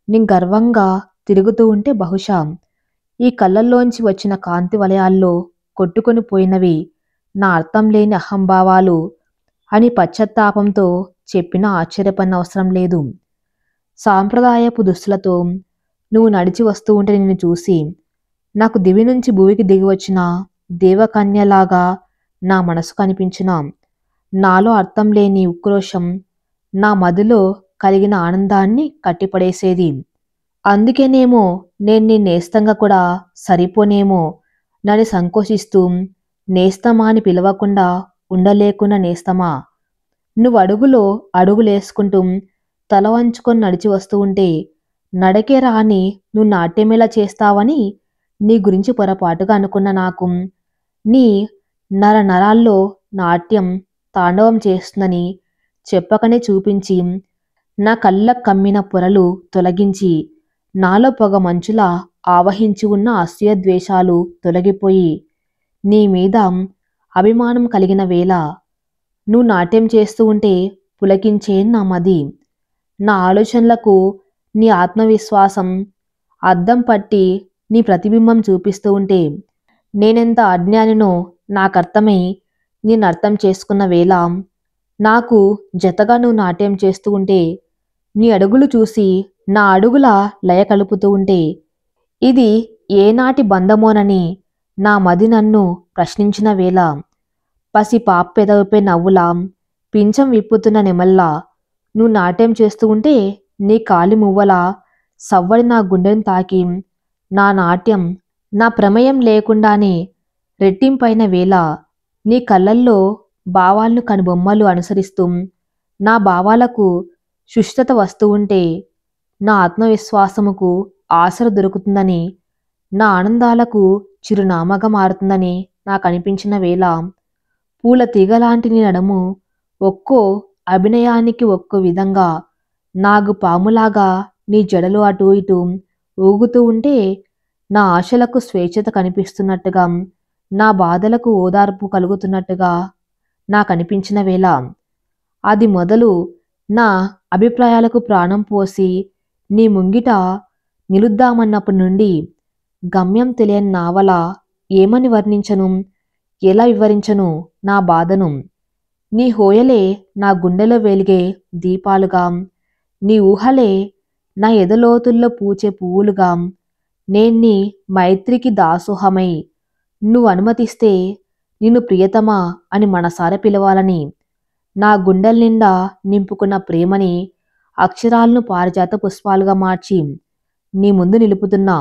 నీ గర్వంగా తిరుగుతూ ఉంటే బహుశా ఈ కళ్ళల్లోంచి వచ్చిన కాంతి వలయాల్లో కొట్టుకొని పోయినవి నా అర్థం లేని అహంభావాలు అని పశ్చాత్తాపంతో చెప్పినా ఆశ్చర్యపడిన అవసరం లేదు. సాంప్రదాయపు దుస్తులతో నువ్వు నడిచి వస్తూ ఉంటే నిన్ను చూసి నాకు దివి నుంచి భూమికి దిగి వచ్చిన దేవకన్యలాగా నా మనసు కనిపించిన. నాలో అర్థం లేని ఉక్రోషం నా మదిలో కలిగిన ఆనందాన్ని కట్టిపడేసేది. అందుకేనేమో నేను నీ నేస్తంగా కూడా సరిపోనేమో నన్ను సంకోచిస్తూ నేస్తమా అని పిలవకుండా ఉండలేకున్న నేస్తమా. నువ్వు అడుగులో అడుగులేసుకుంటూ తల వంచుకొని నడిచి వస్తూ ఉంటే నడకే రాని నువ్వు నాట్యమేలా చేస్తావని నీ గురించి పొరపాటుగా అనుకున్న నాకు నీ నర నరాల్లో నాట్యం తాండవం చేస్తుందని చెప్పకనే చూపించి నా కళ్ళ కమ్మిన పొరలు తొలగించి నాలో పొగ మంచులా ఆవహించి ఉన్న అసూయ ద్వేషాలు తొలగిపోయి నీ మీద అభిమానం కలిగిన వేళ నువ్వు నాట్యం చేస్తూ ఉంటే పులకించే నా మది. నా ఆలోచనలకు నీ ఆత్మవిశ్వాసం అద్దం పట్టి నీ ప్రతిబింబం చూపిస్తూ ఉంటే నేనెంత అజ్ఞానినో నాకర్థమై నేను అర్థం చేసుకున్న వేళ నాకు జతగా నువ్వు నాట్యం చేస్తూ ఉంటే నీ అడుగులు చూసి నా అడుగుల లయ కలుపుతూ ఉంటే ఇది ఏనాటి బంధమోనని నా మది నన్ను ప్రశ్నించిన వేళ పసి పాపెదవిపై నవ్వులా పించం విప్పుతున్న నెమల్లా నువ్వు నాట్యం చేస్తూ ఉంటే నీ కాలి మువ్వలా సవ్వడి నా గుండెను తాకి నా నాట్యం నా ప్రమేయం లేకుండానే రెట్టింపైన వేళ నీ కళ్ళల్లో భావాలను కనుబొమ్మలు అనుసరిస్తూ నా భావాలకు శుష్కత వస్తూ ఉంటే నా ఆత్మవిశ్వాసముకు ఆసర దొరుకుతుందని నా ఆనందాలకు చిరునామాగా మారుతుందని నాకు అనిపించిన వేళ పూల తీగలాంటి నీ నడుము ఒక్కో అభినయానికి ఒక్కో విధంగా నాగు పాములాగా నీ జడలు అటు ఇటు ఊగుతూ ఉంటే నా ఆశలకు స్వేచ్ఛత కనిపిస్తున్నట్టుగా నా బాధలకు ఓదార్పు కలుగుతున్నట్టుగా నాకు అనిపించిన వేళ అది మొదలు నా అభిప్రాయాలకు ప్రాణం పోసి నీ ముంగిట నిలుద్దామన్నప్పటి నుండి గమ్యం తెలియని నావల ఏమని వర్ణించను, ఎలా వివరించను నా బాధను. నీ హోయలే నా గుండెలో వెలిగే దీపాలుగా, నీ ఊహలే నా ఎదలోతుల్లో పూచే పువ్వులుగా నేన్ని మైత్రికి దాసోహమై నువ్వు అనుమతిస్తే నిన్ను ప్రియతమా అని మనసారా పిలవాలని నా గుండెల నిండా నింపుకున్న ప్రేమని అక్షరాలను పారిజాత పుష్పాలుగా మార్చి నీ ముందు నిలుపుతున్నా.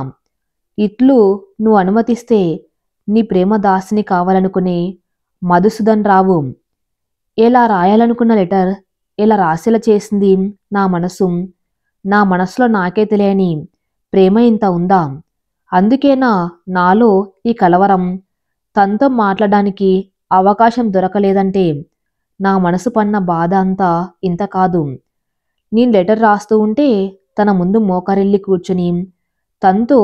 ఇట్లు నువ్వు అనుమతిస్తే నీ ప్రేమ దాసిని కావాలనుకునే మధుసూదన్ రావు. ఎలా రాయాలనుకున్న లెటర్ ఎలా రాసేలా చేసింది నా మనసు. నా మనసులో నాకే తెలియని ప్రేమ ఇంత ఉందా? అందుకేనా నాలో ఈ కలవరం? తనతో మాట్లాడడానికి అవకాశం దొరకలేదంటే నా మనసు పన్న బాధ అంతా ఇంత కాదు. నేను లెటర్ రాస్తూ ఉంటే తన ముందు మోకరిల్లి కూర్చుని తనతో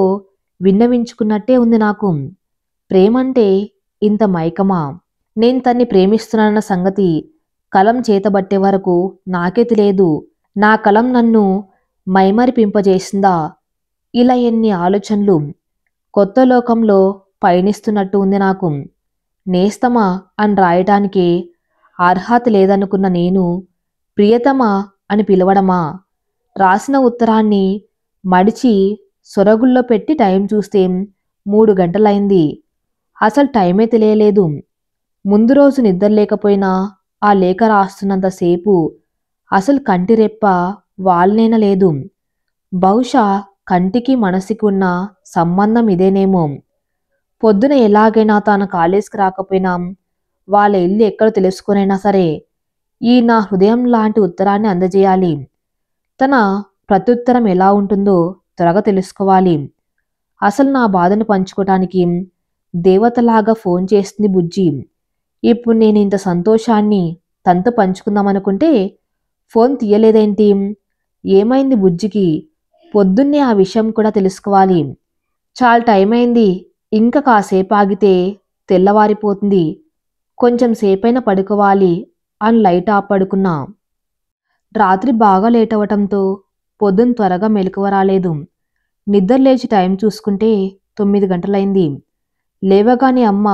విన్నవించుకున్నట్టే ఉంది నాకు. ప్రేమంటే ఇంత మైకమా? నేను తన్ని ప్రేమిస్తున్నానన్న సంగతి కలం చేతబట్టే వరకు నాకే తెలియదు. నా కలం నన్ను మైమరిపింపజేసిందా? ఇలా ఎన్ని ఆలోచనలు కొత్త లోకంలో పయనిస్తున్నట్టు ఉంది నాకు. నేస్తమా అని రాయటానికి అర్హత లేదనుకున్న నేను ప్రియతమా అని పిలవడమా? రాసిన ఉత్తరాన్ని మడిచి సొరగుల్లో పెట్టి టైం చూస్తే 3 గంటలైంది. అసలు టైమే తెలియలేదు. ముందు రోజు నిద్ర లేకపోయినా ఆ లేఖ రాస్తున్నంతసేపు అసలు కంటి రెప్ప వాల్నేన లేదు. బహుశా కంటికి మనసుకి ఉన్న సంబంధం ఇదేనేమో. పొద్దున ఎలాగైనా తాను కాలేజీకి రాకపోయినా వాళ్ళ ఇల్లు ఎక్కడో తెలుసుకునైనా సరే ఈ నా హృదయం లాంటి ఉత్తరాన్ని అందజేయాలి. తన ప్రత్యుత్తరం ఎలా ఉంటుందో త్వరగా తెలుసుకోవాలి. అసలు నా బాధను పంచుకోవటానికి దేవతలాగా ఫోన్ చేస్తుంది బుజ్జి. ఇప్పుడు నేను ఇంత సంతోషాన్ని తనతో పంచుకుందామనుకుంటే ఫోన్ తీయలేదేంటి? ఏమైంది బుజ్జికి? పొద్దున్నే ఆ విషయం కూడా తెలుసుకోవాలి. చాలా టైం అయింది. ఇంకా కాసేపు ఆగితే తెల్లవారిపోతుంది. కొంచెం సేపైనా పడుకోవాలి అని లైట్ ఆఫ్ పడుకున్నా. రాత్రి బాగా లేట్ అవటంతో పొద్దున్న త్వరగా మెలకువ రాలేదు. నిద్ర లేచి టైం చూసుకుంటే 9 గంటలైంది. లేవగానే అమ్మ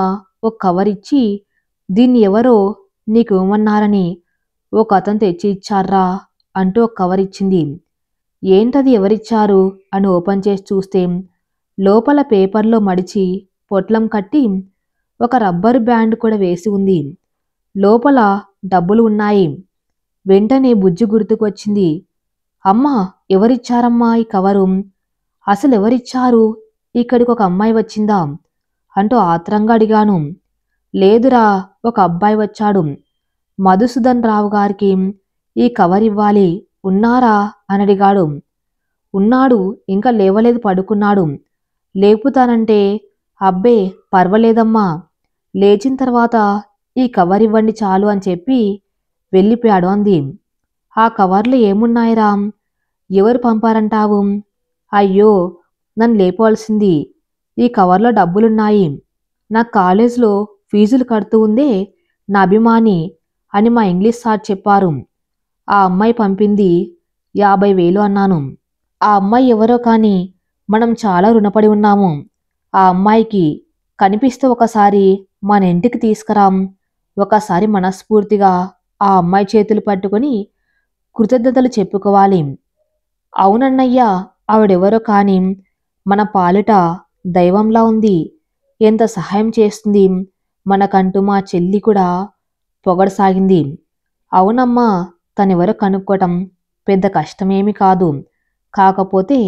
ఒక కవర్ ఇచ్చి దీన్ని ఎవరో నీకు ఇవ్వమన్నారని ఒక అతను తెచ్చి ఇచ్చారా అంటూ ఒక కవర్ ఇచ్చింది. ఏంటది ఎవరిచ్చారు అని ఓపెన్ చేసి చూస్తే లోపల పేపర్లో మడిచి పొట్లం కట్టి ఒక రబ్బరు బ్యాండ్ కూడా వేసి ఉంది. లోపల డబ్బులు ఉన్నాయి. వెంటనే బుజ్జి గుర్తుకు వచ్చింది. అమ్మా, ఎవరిచ్చారమ్మా ఈ కవరు? అసలు ఎవరిచ్చారు? ఇక్కడికి ఒక అమ్మాయి వచ్చిందా అంటూ ఆత్రంగా అడిగాను. లేదురా, ఒక అబ్బాయి వచ్చాడు. మధుసూదన్ రావు గారికి ఈ కవర్ ఇవ్వాలి. ఉన్నారా అని అడిగాడు. ఉన్నాడు, ఇంకా లేవలేదు, పడుకున్నాడు. లేపుతానంటే అబ్బే పర్వాలేదమ్మా, లేచిన తర్వాత ఈ కవర్ ఇవ్వండి చాలు అని చెప్పి వెళ్ళిపోయాడు అంది. ఆ కవర్లో ఏమున్నాయిరా? ఎవరు పంపారంటావు? అయ్యో, నన్ను లేపవలసింది. ఈ కవర్లో డబ్బులున్నాయి. నా కాలేజీలో ఫీజులు కడుతూ ఉందే నా అభిమాని అని మా ఇంగ్లీష్ సార్ చెప్పారు. ఆ అమ్మాయి పంపింది 50,000 అన్నాను. ఆ అమ్మాయి ఎవరో కానీ మనం చాలా రుణపడి ఉన్నాము. ఆ అమ్మాయికి కనిపిస్తే ఒకసారి మన ఇంటికి తీసుకురాం. ఒకసారి మనస్ఫూర్తిగా ఆ అమ్మాయి చేతులు పట్టుకొని కృతజ్ఞతలు చెప్పుకోవాలి. అవునన్నయ్యా, ఆవిడెవరో కానీ మన పాలిట దైవంలా ఉంది. ఎంత సహాయం చేస్తుంది మనకంటూ మా చెల్లి కూడా పొగడసాగింది. అవునమ్మా, తనెవరో కనుక్కోవటం పెద్ద కష్టమేమీ కాదు. కాకపోతే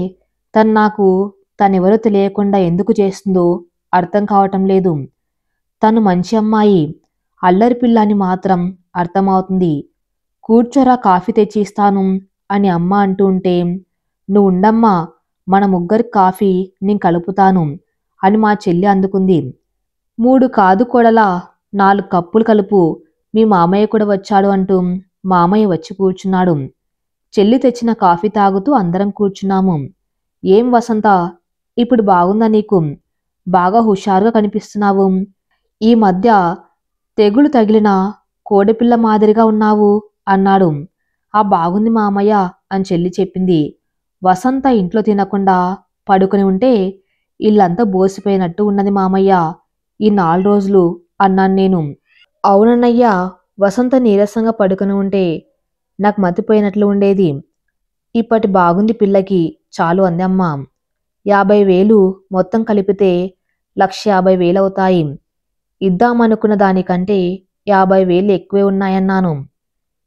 తనెవరో తెలియకుండా ఎందుకు చేస్తుందో అర్థం కావటం లేదు. తను మంచి అమ్మాయి, అల్లరి పిల్ల అని మాత్రం అర్థమవుతుంది. కూర్చోరా, కాఫీ తెచ్చి ఇస్తాను అని అమ్మ అంటూ ఉంటే నువ్వు ఉండమ్మా, మన ముగ్గురికి కాఫీ నేను కలుపుతాను అని మా చెల్లి అందుకుంది. 3 కాదు కొడలా, 4 కప్పులు కలుపు, మీ మామయ్య కూడా వచ్చాడు అంటూ మామయ్య వచ్చి కూర్చున్నాడు. చెల్లి తెచ్చిన కాఫీ తాగుతూ అందరం కూర్చున్నాము. ఏం వసంత, ఇప్పుడు బాగుందా నీకు? బాగా హుషారుగా కనిపిస్తున్నావు. ఈ మధ్య తెగులు తగిలిన కోడిపిల్ల మాదిరిగా ఉన్నావు అన్నాడు. ఆ బాగుంది మామయ్య అని చెల్లి చెప్పింది. వసంత ఇంట్లో తినకుండా పడుకుని ఉంటే ఇల్లంతా బోసిపోయినట్టు ఉన్నది మామయ్య ఈ 4 రోజులు అన్నాను నేను. అవునన్నయ్యా, వసంత నీరసంగా పడుకుని ఉంటే నాకు మతిపోయినట్లు ఉండేది. ఇప్పటి బాగుంది పిల్లకి చాలు అంది అమ్మ. 50,000 మొత్తం కలిపితే 1,50,000 అవుతాయి. ఇద్దామనుకున్న దానికంటే 50,000 ఎక్కువే ఉన్నాయన్నాను.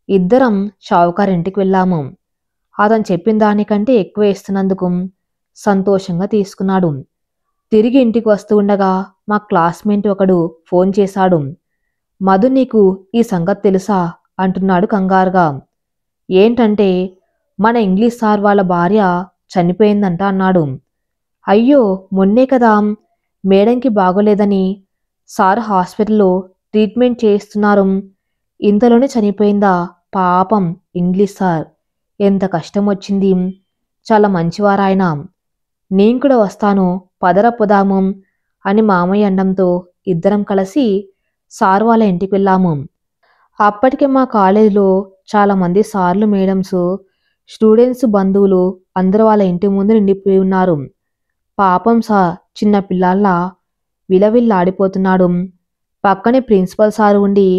ఇద్దరం షావుకారింటికి వెళ్ళాము. అతను చెప్పిన దానికంటే ఎక్కువ ఇస్తున్నందుకు సంతోషంగా తీసుకున్నాడు. తిరిగి ఇంటికి వస్తూ ఉండగా మా క్లాస్మేట్ ఒకడు ఫోన్ చేశాడు. మధు, నీకు ఈ సంగతి తెలుసా అంటున్నాడు కంగారుగా. ఏంటంటే, మన ఇంగ్లీష్ సార్ వాళ్ళ భార్య చనిపోయిందంట అన్నాడు. అయ్యో, మొన్నే కదా మేడంకి బాగోలేదని సార్ హాస్పిటల్లో ట్రీట్మెంట్ చేయిస్తున్నారు. ఇంతలోనే చనిపోయిందా? పాపం ఇంగ్లీష్ సార్, ఎంత కష్టం వచ్చింది. చాలా మంచివారాయన. నేను కూడా వస్తాను, పదర పోదాము అని మామయ్య అనడంతో ఇద్దరం కలిసి సార్ వాళ్ళ ఇంటికి వెళ్ళాము. అప్పటికే మా కాలేజీలో చాలామంది సార్లు, మేడమ్స్, స్టూడెంట్స్, బంధువులు అందరూ వాళ్ళ ఇంటి ముందు నిండిపోయి ఉన్నారు. పాపం సార్ చిన్న పిల్లల్లా విలవిల్లాడిపోతున్నాడు. పక్కనే ప్రిన్సిపల్ సార్ ఉండి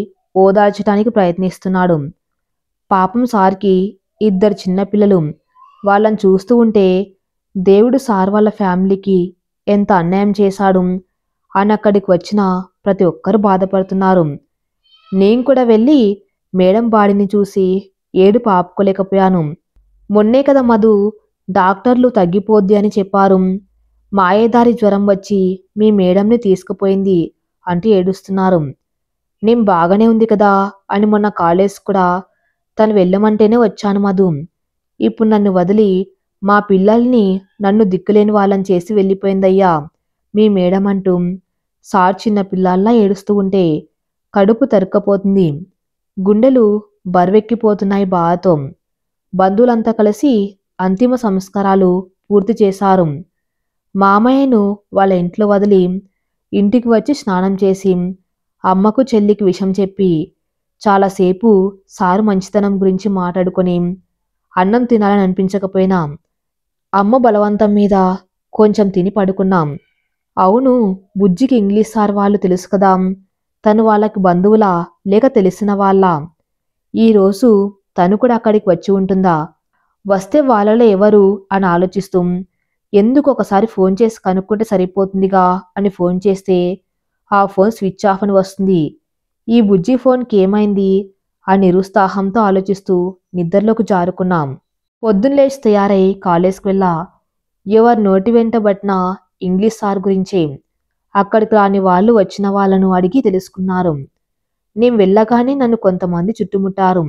ఓదార్చడానికి ప్రయత్నిస్తున్నాడు. పాపం సార్కి 2 చిన్నపిల్లలు. వాళ్ళని చూస్తూ ఉంటే దేవుడు సార్ వాళ్ళ ఫ్యామిలీకి ఎంత అన్యాయం చేశాడు అని అక్కడికి వచ్చిన ప్రతి ఒక్కరూ బాధపడుతున్నారు. నేను కూడా వెళ్ళి మేడం బాడీని చూసి ఏడుపు ఆపుకోలేకపోయాను. మొన్నే కదా మధు డాక్టర్లు తగ్గిపోద్ది అని చెప్పారు. మాయేదారి జ్వరం వచ్చి మీ మేడంని తీసుకుపోయింది అంటూ ఏడుస్తున్నారు. నేను బాగానే ఉంది కదా అని మొన్న కాలేజ్ కూడా తను వెళ్ళమంటేనే వచ్చాను మధు. ఇప్పుడు నన్ను వదిలి మా పిల్లల్ని నన్ను దిక్కులేని వాళ్ళని చేసి వెళ్ళిపోయిందయ్యా మీ మేడం అంటూ సార్ చిన్న పిల్లల్లా ఏడుస్తూ ఉంటే కడుపు తరుక్కపోతుంది. గుండెలు బరువెక్కిపోతున్నాయి బాధతో. బంధువులంతా కలిసి అంతిమ సంస్కారాలు పూర్తి చేశారు. మామయ్యను వాళ్ళ ఇంట్లో వదిలి ఇంటికి వచ్చి స్నానం చేసి అమ్మకు చెల్లికి విషయం చెప్పి చాలాసేపు సారు మంచితనం గురించి మాట్లాడుకొని అన్నం తినాలని అనిపించకపోయినా అమ్మ బలవంతం మీద కొంచెం తిని పడుకున్నాం. అవును, బుజ్జికి ఇంగ్లీష్ సార్ వాళ్ళు తెలుసు కదా, తను వాళ్ళకి బంధువులా లేక తెలిసిన వాళ్ళ? ఈరోజు తను కూడా అక్కడికి వచ్చి ఉంటుందా? వస్తే వాళ్ళలో ఎవరు అని ఆలోచిస్తూ ఎందుకు ఒకసారి ఫోన్ చేసి కనుక్కుంటే సరిపోతుందిగా అని ఫోన్ చేస్తే ఆ ఫోన్ స్విచ్ ఆఫ్ అని వస్తుంది. ఈ బుజ్జి ఫోన్కి ఏమైంది అని నిరుత్సాహంతో ఆలోచిస్తూ నిద్రలోకి జారుకున్నాం. పొద్దున్న లేచి తయారై కాలేజ్కి వెళ్ళా. ఎవరి నోటి వెంట బట్టిన ఇంగ్లీష్ సార్ గురించే. అక్కడికి రాని వాళ్ళు వచ్చిన వాళ్ళను అడిగి తెలుసుకున్నారు. నేను వెళ్ళగానే నన్ను కొంతమంది చుట్టుముట్టారు.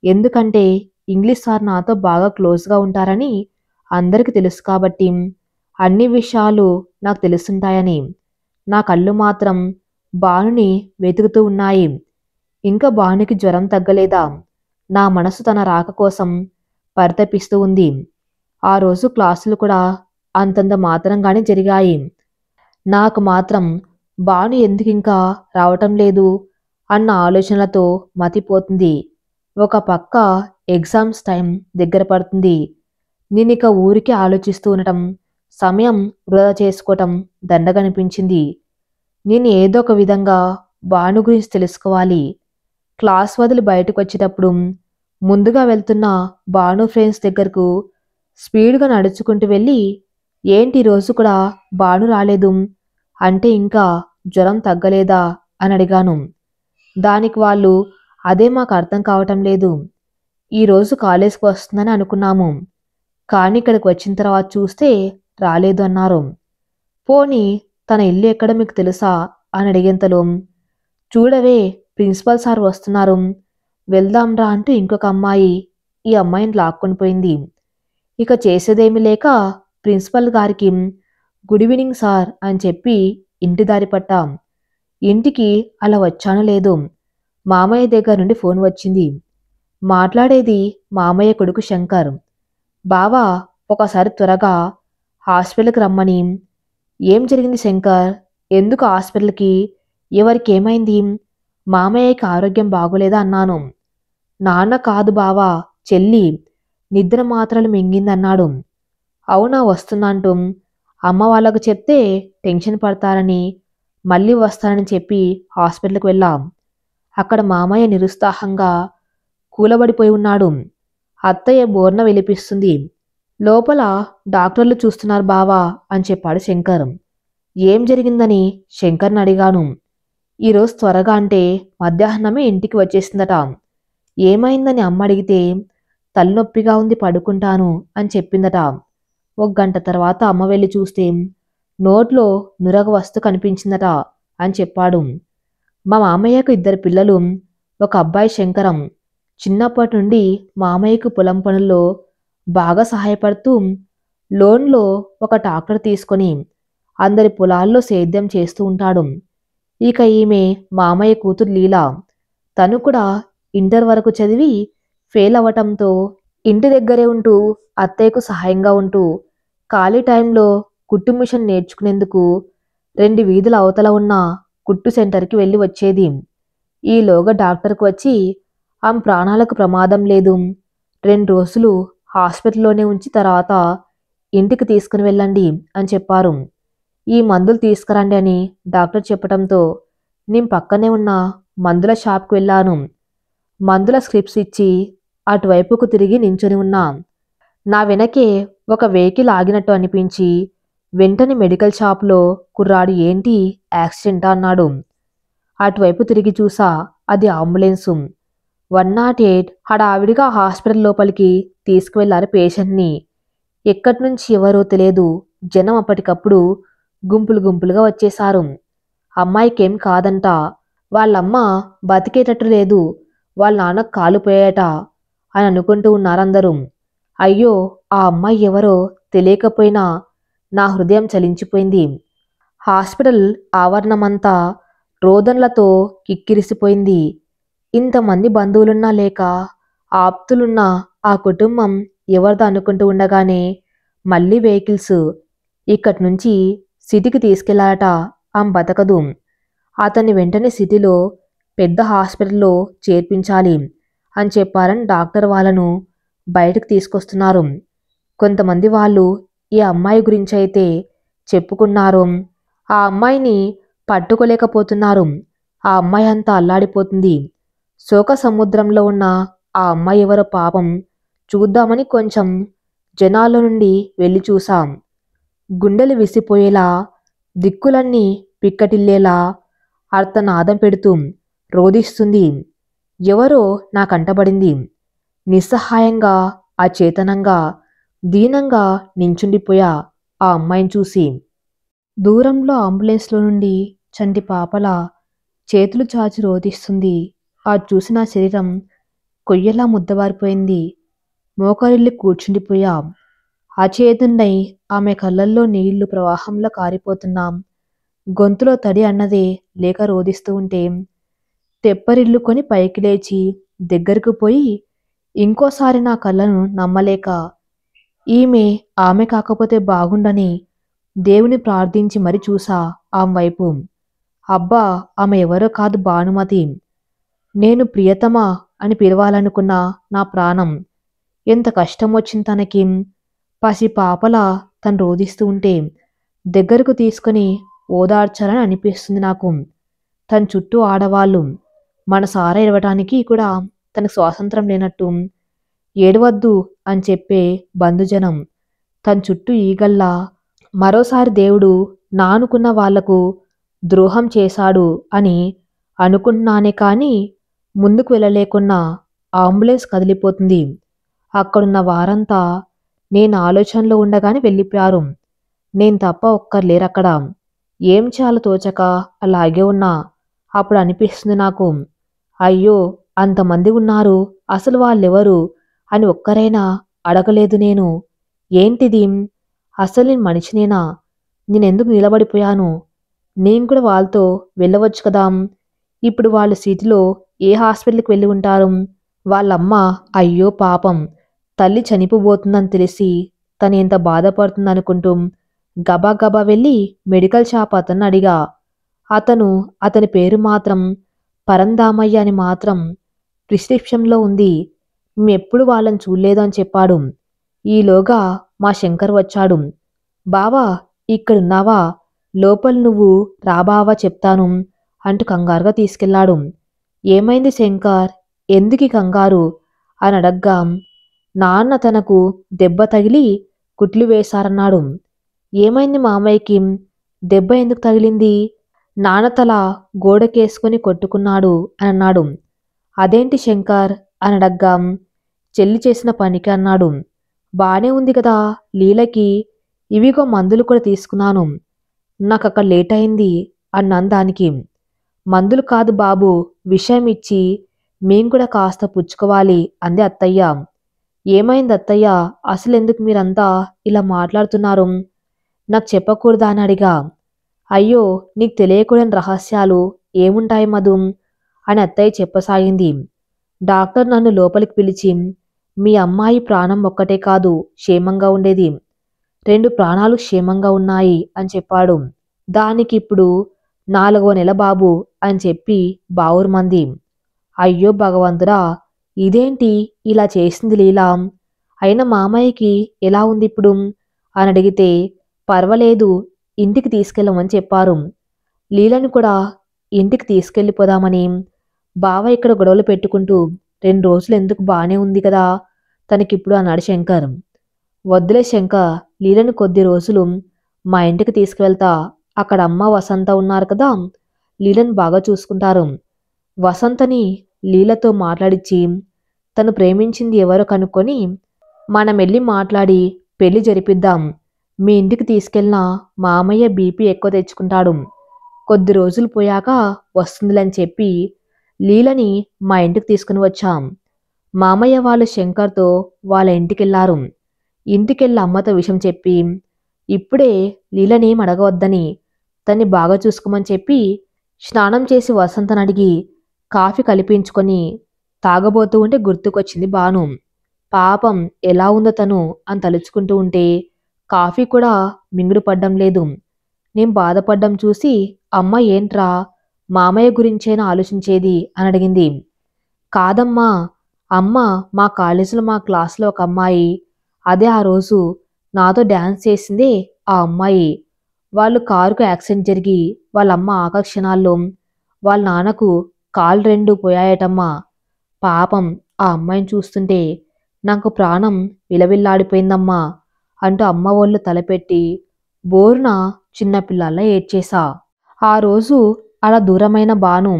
ఎందుకంటే ఇంగ్లీష్ సార్ నాతో బాగా క్లోజ్గా ఉంటారని అందరికీ తెలుసు కాబట్టి అన్ని విషయాలు నాకు తెలుసుంటాయని. నా కళ్ళు మాత్రం భానుని వెతుకుతూ ఉన్నాయి. ఇంకా భానుకి జ్వరం తగ్గలేదా? నా మనసు తన రాక కోసం పరితపిస్తూ ఉంది. ఆ రోజు క్లాసులు కూడా అంతంత మాత్రంగానే జరిగాయి. నాకు మాత్రం భాను ఎందుకు ఇంకా రావటం లేదు అన్న ఆలోచనలతో మతిపోతుంది. ఒక పక్క ఎగ్జామ్స్ టైం దగ్గర పడుతుంది. నేనిక ఊరికి ఆలోచిస్తూ ఉండటం, సమయం వృధా చేసుకోవటం దండగనిపించింది. నేను ఏదో ఒక విధంగా భాను గురించి తెలుసుకోవాలి. క్లాస్ వదిలి బయటకు వచ్చేటప్పుడు ముందుగా వెళ్తున్న భాను ఫ్రెండ్స్ దగ్గరకు స్పీడ్గా నడుచుకుంటూ వెళ్ళి, ఏంటి రోజు కూడా భాను రాలేదు అంటే ఇంకా జ్వరం తగ్గలేదా అని అడిగాను. దానికి వాళ్ళు, అదే మాకు అర్థం కావటం లేదు. ఈరోజు కాలేజ్కి వస్తుందని అనుకున్నాము, కానీ ఇక్కడికి వచ్చిన తర్వాత చూస్తే రాలేదు అన్నారు. పోనీ తన ఇల్లు ఎక్కడ మీకు తెలుసా అని అడిగేంతలో, చూడవే ప్రిన్సిపల్ సార్ వస్తున్నారు, వెళ్దాంరా అంటూ ఇంకొక అమ్మాయి ఈ అమ్మాయిని లాక్కొని పోయింది. ఇక చేసేదేమీ లేక ప్రిన్సిపల్ గారికి గుడ్ ఈవినింగ్ సార్ అని చెప్పి ఇంటి దారి పట్టాం. ఇంటికి అలా వచ్చానో లేదో మామయ్య దగ్గర నుండి ఫోన్ వచ్చింది. మాట్లాడేది మామయ్య కొడుకు శంకర్. బావా, ఒకసారి త్వరగా హాస్పిటల్కి రమ్మని. ఏం జరిగింది శంకర్? ఎందుకు హాస్పిటల్కి? ఎవరికి ఏమైంది? మామయ్యకి ఆరోగ్యం బాగోలేదా అన్నాను. నాన్న కాదు బావా, చెల్లి నిద్ర మాత్రలు మింగిందన్నాడు. అవునా, వస్తున్నాంటూ అమ్మ వాళ్ళకు చెప్తే టెన్షన్ పడతారని మళ్ళీ వస్తానని చెప్పి హాస్పిటల్కి వెళ్ళాం. అక్కడ మామయ్య నిరుత్సాహంగా కూలబడిపోయి ఉన్నాడు. అత్తయ్య బోర్న విలిపిస్తుంది. లోపల డాక్టర్లు చూస్తున్నారు బావా అని చెప్పాడు శంకర్. ఏం జరిగిందని శంకర్ని అడిగాను. ఈరోజు త్వరగా అంటే మధ్యాహ్నమే ఇంటికి వచ్చేసిందట. ఏమైందని అమ్మ అడిగితే తలనొప్పిగా ఉంది పడుకుంటాను అని చెప్పిందట. ఒక గంట తర్వాత అమ్మ వెళ్ళి చూస్తే నోట్లో నురగ వస్తు కనిపించిందట అని చెప్పాడు. మా మామయ్యకు 2 పిల్లలు, ఒక అబ్బాయి శంకరం. చిన్నప్పటి నుండి మామయ్యకు పొలం పనుల్లో బాగా సహాయపడుతూ లోన్లో ఒక ట్రాక్టర్ తీసుకొని అందరి పొలాల్లో సేద్యం చేస్తూ ఉంటాడు. ఇక ఈమె మామయ్య కూతురు లీలా. తను కూడా ఇంటర్ వరకు చదివి ఫెయిల్ అవ్వటంతో ఇంటి దగ్గరే ఉంటూ అత్తయ్యకు సహాయంగా ఉంటూ ఖాళీ టైంలో కుట్టు మిషన్ నేర్చుకునేందుకు 2 వీధుల అవతల ఉన్న కుట్టు సెంటర్కి వెళ్ళి వచ్చేది. ఈలోగా డాక్టర్కు వచ్చి ఆమె ప్రాణాలకు ప్రమాదం లేదు, 2 రోజులు హాస్పిటల్లోనే ఉంచి తర్వాత ఇంటికి తీసుకుని వెళ్ళండి అని చెప్పారు. ఈ మందులు తీసుకురండి అని డాక్టర్ చెప్పడంతో నేను పక్కనే ఉన్న మందుల షాప్కి వెళ్ళాను. మందుల స్క్రిప్ట్స్ ఇచ్చి అటువైపుకు తిరిగి నించుని ఉన్నా. నా వెనకే ఒక వెహికల్ ఆగినట్టు అనిపించి వెంటనే మెడికల్ షాప్లో కుర్రాడు ఏంటి యాక్సిడెంటా అన్నాడు. అటువైపు తిరిగి చూసా, అది అంబులెన్సు. 108 హడావిడిగా హాస్పిటల్ లోపలికి తీసుకువెళ్లారు పేషెంట్ని. ఎక్కడి నుంచి ఎవరో తెలియదు, జనం అప్పటికప్పుడు గుంపులు గుంపులుగా వచ్చేశారు. అమ్మాయికేం కాదంట, వాళ్ళమ్మ బతికేటట్టు లేదు, వాళ్ళ నాన్న కాలుపోయాట అని అనుకుంటూ ఉన్నారందరూ. అయ్యో, ఆ అమ్మాయి ఎవరో తెలియకపోయినా నా హృదయం చలించిపోయింది. హాస్పిటల్ ఆవరణమంతా రోదనలతో కిక్కిరిసిపోయింది. ఇంతమంది బంధువులున్నా లేక ఆప్తులున్నా ఆ కుటుంబం ఎవరిదో అనుకుంటూ ఉండగానే మళ్ళీ వెహికల్స్ ఇక్కడి నుంచి సిటీకి తీసుకెళ్లారట. ఆమె బతకదు, అతన్ని వెంటనే సిటీలో పెద్ద హాస్పిటల్లో చేర్పించాలి అని చెప్పారని డాక్టర్ వాళ్ళను బయటకు తీసుకొస్తున్నారు. కొంతమంది వాళ్ళు ఈ అమ్మాయి గురించి అయితే చెప్పుకున్నారు. ఆ అమ్మాయిని పట్టుకోలేకపోతున్నారు. ఆ అమ్మాయి అంతా అల్లాడిపోతుంది. శోక సముద్రంలో ఉన్న ఆ అమ్మాయి ఎవరో పాపం చూద్దామని కొంచెం జనాల నుండి వెళ్ళి చూసాం. గుండెలు విసిపోయేలా, దిక్కులన్నీ పిక్కటిల్లేలా అర్తనాదం పెడుతూ రోదిస్తుంది. ఎవరో నా కంటబడింది. నిస్సహాయంగా, అచేతనంగా, దీనంగా నించుండిపోయా ఆ అమ్మాయిని చూసి. దూరంలో అంబులెన్స్లో నుండి చంటి పాపలా చేతులు చాచి రోదిస్తుంది. అది చూసి నా శరీరం కొయ్యలా ముద్దబారిపోయింది. మోకరిల్లి కూర్చుండిపోయా. అచేతున్నై ఆమె కళ్ళల్లో నీళ్లు ప్రవాహంలో కారిపోతున్నాం. గొంతులో తడి అన్నదే లేక రోదిస్తూ ఉంటే తెప్పరిల్లుకొని పైకి లేచి దగ్గరకు పోయి ఇంకోసారి నా కళ్ళను నమ్మలేక ఆమె కాకపోతే బాగుండని దేవుని ప్రార్థించి మరి చూసా ఆమె వైపు. అబ్బా, ఆమె ఎవరో కాదు, భానుమతి. నేను ప్రియతమా అని పిలవాలనుకున్న నా ప్రాణం. ఎంత కష్టం వచ్చింది తనకి. పసి పాపలా తను రోదిస్తూ ఉంటే దగ్గరకు తీసుకుని ఓదార్చాలని అనిపిస్తుంది నాకు. తన చుట్టూ ఆడవాళ్ళు మనసారా ఏడవటానికి కూడా తనకు స్వాతంత్రం లేనట్టు. ఏడవద్దు అని చెప్పే బంధుజనం తన చుట్టూ ఈగల్లా. మరోసారి దేవుడు నా అనుకున్న వాళ్లకు ద్రోహం చేశాడు అని అనుకుంటున్నానే కానీ ముందుకు వెళ్ళలేకున్నా అంబులెన్స్ కదిలిపోతుంది. అక్కడున్న వారంతా నేను ఆలోచనలో ఉండగానే వెళ్ళిపోయారు. నేను తప్ప ఒక్కరు లేరక్కడ. ఏం చేయాలో తోచక అలాగే ఉన్నా. అప్పుడు అనిపిస్తుంది నాకు, అయ్యో, అంతమంది ఉన్నారు, అసలు వాళ్ళెవరు అని ఒక్కరైనా అడగలేదు నేను. ఏంటిది, అసలు నేను మనిషినేనా? నేనెందుకు నిలబడిపోయాను? నేను కూడా వాళ్ళతో వెళ్ళవచ్చు కదా. ఇప్పుడు వాళ్ళు సిటీలో ఏ హాస్పిటల్కి వెళ్ళి ఉంటారు? వాళ్ళమ్మ అయ్యో పాపం, తల్లి చనిపోబోతుందని తెలిసి తను ఎంత బాధపడుతుందనుకుంటూ గబా గబా వెళ్ళి మెడికల్ షాప్ అతన్ని అడిగా. అతని పేరు మాత్రం పరందామయ్య అని మాత్రం ప్రిస్క్రిప్షన్లో ఉంది. మేమెప్పుడు వాళ్ళని చూడలేదు అని చెప్పాడు. ఈలోగా మా శంకర్ వచ్చాడు. బావా, ఇక్కడున్నావా? లోపల నువ్వు రాబావా చెప్తాను అంటూ కంగారుగా తీసుకెళ్లాడు. ఏమైంది శంకర్, ఎందుకీ కంగారు అని అడగ్గా నాన్న తనకు దెబ్బ తగిలి కుట్లు వేశారన్నాడు. ఏమైంది మామయ్యకి? దెబ్బ ఎందుకు తగిలింది? నాన్న తల గోడకేసుకుని కొట్టుకున్నాడు అని అన్నాడు. అదేంటి శంకర్ అని అడగ్గా చెల్లి చేసిన పనికి అన్నాడు. బానే ఉంది కదా లీలకి, ఇవిగో మందులు కూడా తీసుకున్నాను, నాకక్కడ లేట్ అయింది అన్నాను దానికి. మందులు కాదు బాబు, విషయం ఇచ్చి మేం కూడా కాస్త పుచ్చుకోవాలి అంది అత్తయ్య. ఏమైంది అత్తయ్య, అసలెందుకు మీరంతా ఇలా మాట్లాడుతున్నారు? నాకు చెప్పకూడదా అని అడిగా. అయ్యో, నీకు తెలియకూడని రహస్యాలు ఏముంటాయి మధు అని అత్తయ్య చెప్పసాగింది. డాక్టర్ నన్ను లోపలికి పిలిచి, మీ అమ్మాయి ప్రాణం ఒక్కటే కాదు క్షేమంగా ఉండేది, 2 ప్రాణాలు క్షేమంగా ఉన్నాయి అని చెప్పాడు. దానికిప్పుడు 4వ నెల బాబు అని చెప్పి బావురుమంది. అయ్యో భగవంతుడా, ఇదేంటి ఇలా చేసింది లీలా? అయినా మామయ్యకి ఎలా ఉంది ఇప్పుడు అని అడిగితే, పర్వాలేదు, ఇంటికి తీసుకెళ్ళమని చెప్పారు. లీలను కూడా ఇంటికి తీసుకెళ్ళిపోదామని. బావ ఇక్కడ గొడవలు పెట్టుకుంటూ 2 రోజులు ఎందుకు, బానే ఉంది కదా తనకిప్పుడు అన్నాడు శంకర్. వద్దులే శంకర్, లీలను కొద్ది రోజులు మా ఇంటికి తీసుకువెళ్తా. అక్కడ అమ్మ వసంత ఉన్నారు కదా, లీలను బాగా చూసుకుంటారు. వసంతని లీలతో మాట్లాడిచ్చి తను ప్రేమించింది ఎవరో కనుక్కొని మనమెళ్ళి మాట్లాడి పెళ్లి జరిపిద్దాం. మీ ఇంటికి తీసుకెళ్ళిన మామయ్య బీపీ ఎక్కువ తెచ్చుకుంటాడు, కొద్ది రోజులు పోయాక వస్తుందిలని చెప్పి లీలని మా ఇంటికి తీసుకుని వచ్చాం. మామయ్య వాళ్ళు శంకర్తో వాళ్ళ ఇంటికెళ్లారు. ఇంటికెళ్ళి అమ్మతో విషయం చెప్పి, ఇప్పుడే లీలనేం అడగవద్దని, తన్ని బాగా చూసుకోమని చెప్పి స్నానం చేసి వసంతని అడిగి కాఫీ కలిపించుకొని తాగబోతూ ఉంటే గుర్తుకొచ్చింది బాను. పాపం ఎలా ఉందో తను అని తలుచుకుంటూ ఉంటే కాఫీ కూడా మింగుడు పడ్డం లేదు. నేను బాధపడ్డం చూసి, అమ్మ ఏంట్రా, మామయ్య గురించేనా ఆలోచించేది అని అడిగింది. కాదమ్మా, అమ్మ మా కాలేజీలో మా క్లాస్లో ఒక అమ్మాయి, అదే ఆ రోజు నాతో డ్యాన్స్ చేసిందే ఆ అమ్మాయి. వాళ్ళు కారుకు యాక్సిడెంట్ జరిగి వాళ్ళమ్మ ఆఖరి క్షణాల్లో వాళ్ళ నాన్నకు కాళ్ళు 2 పోయాయటమ్మా. పాపం ఆ అమ్మాయిని చూస్తుంటే నాకు ప్రాణం విలవిల్లాడిపోయిందమ్మా అంటూ అమ్మ ఒళ్ళు తలపెట్టి బోరున చిన్నపిల్లల్లా ఏడ్చేశా. ఆ రోజు అలా దూరమైన బాను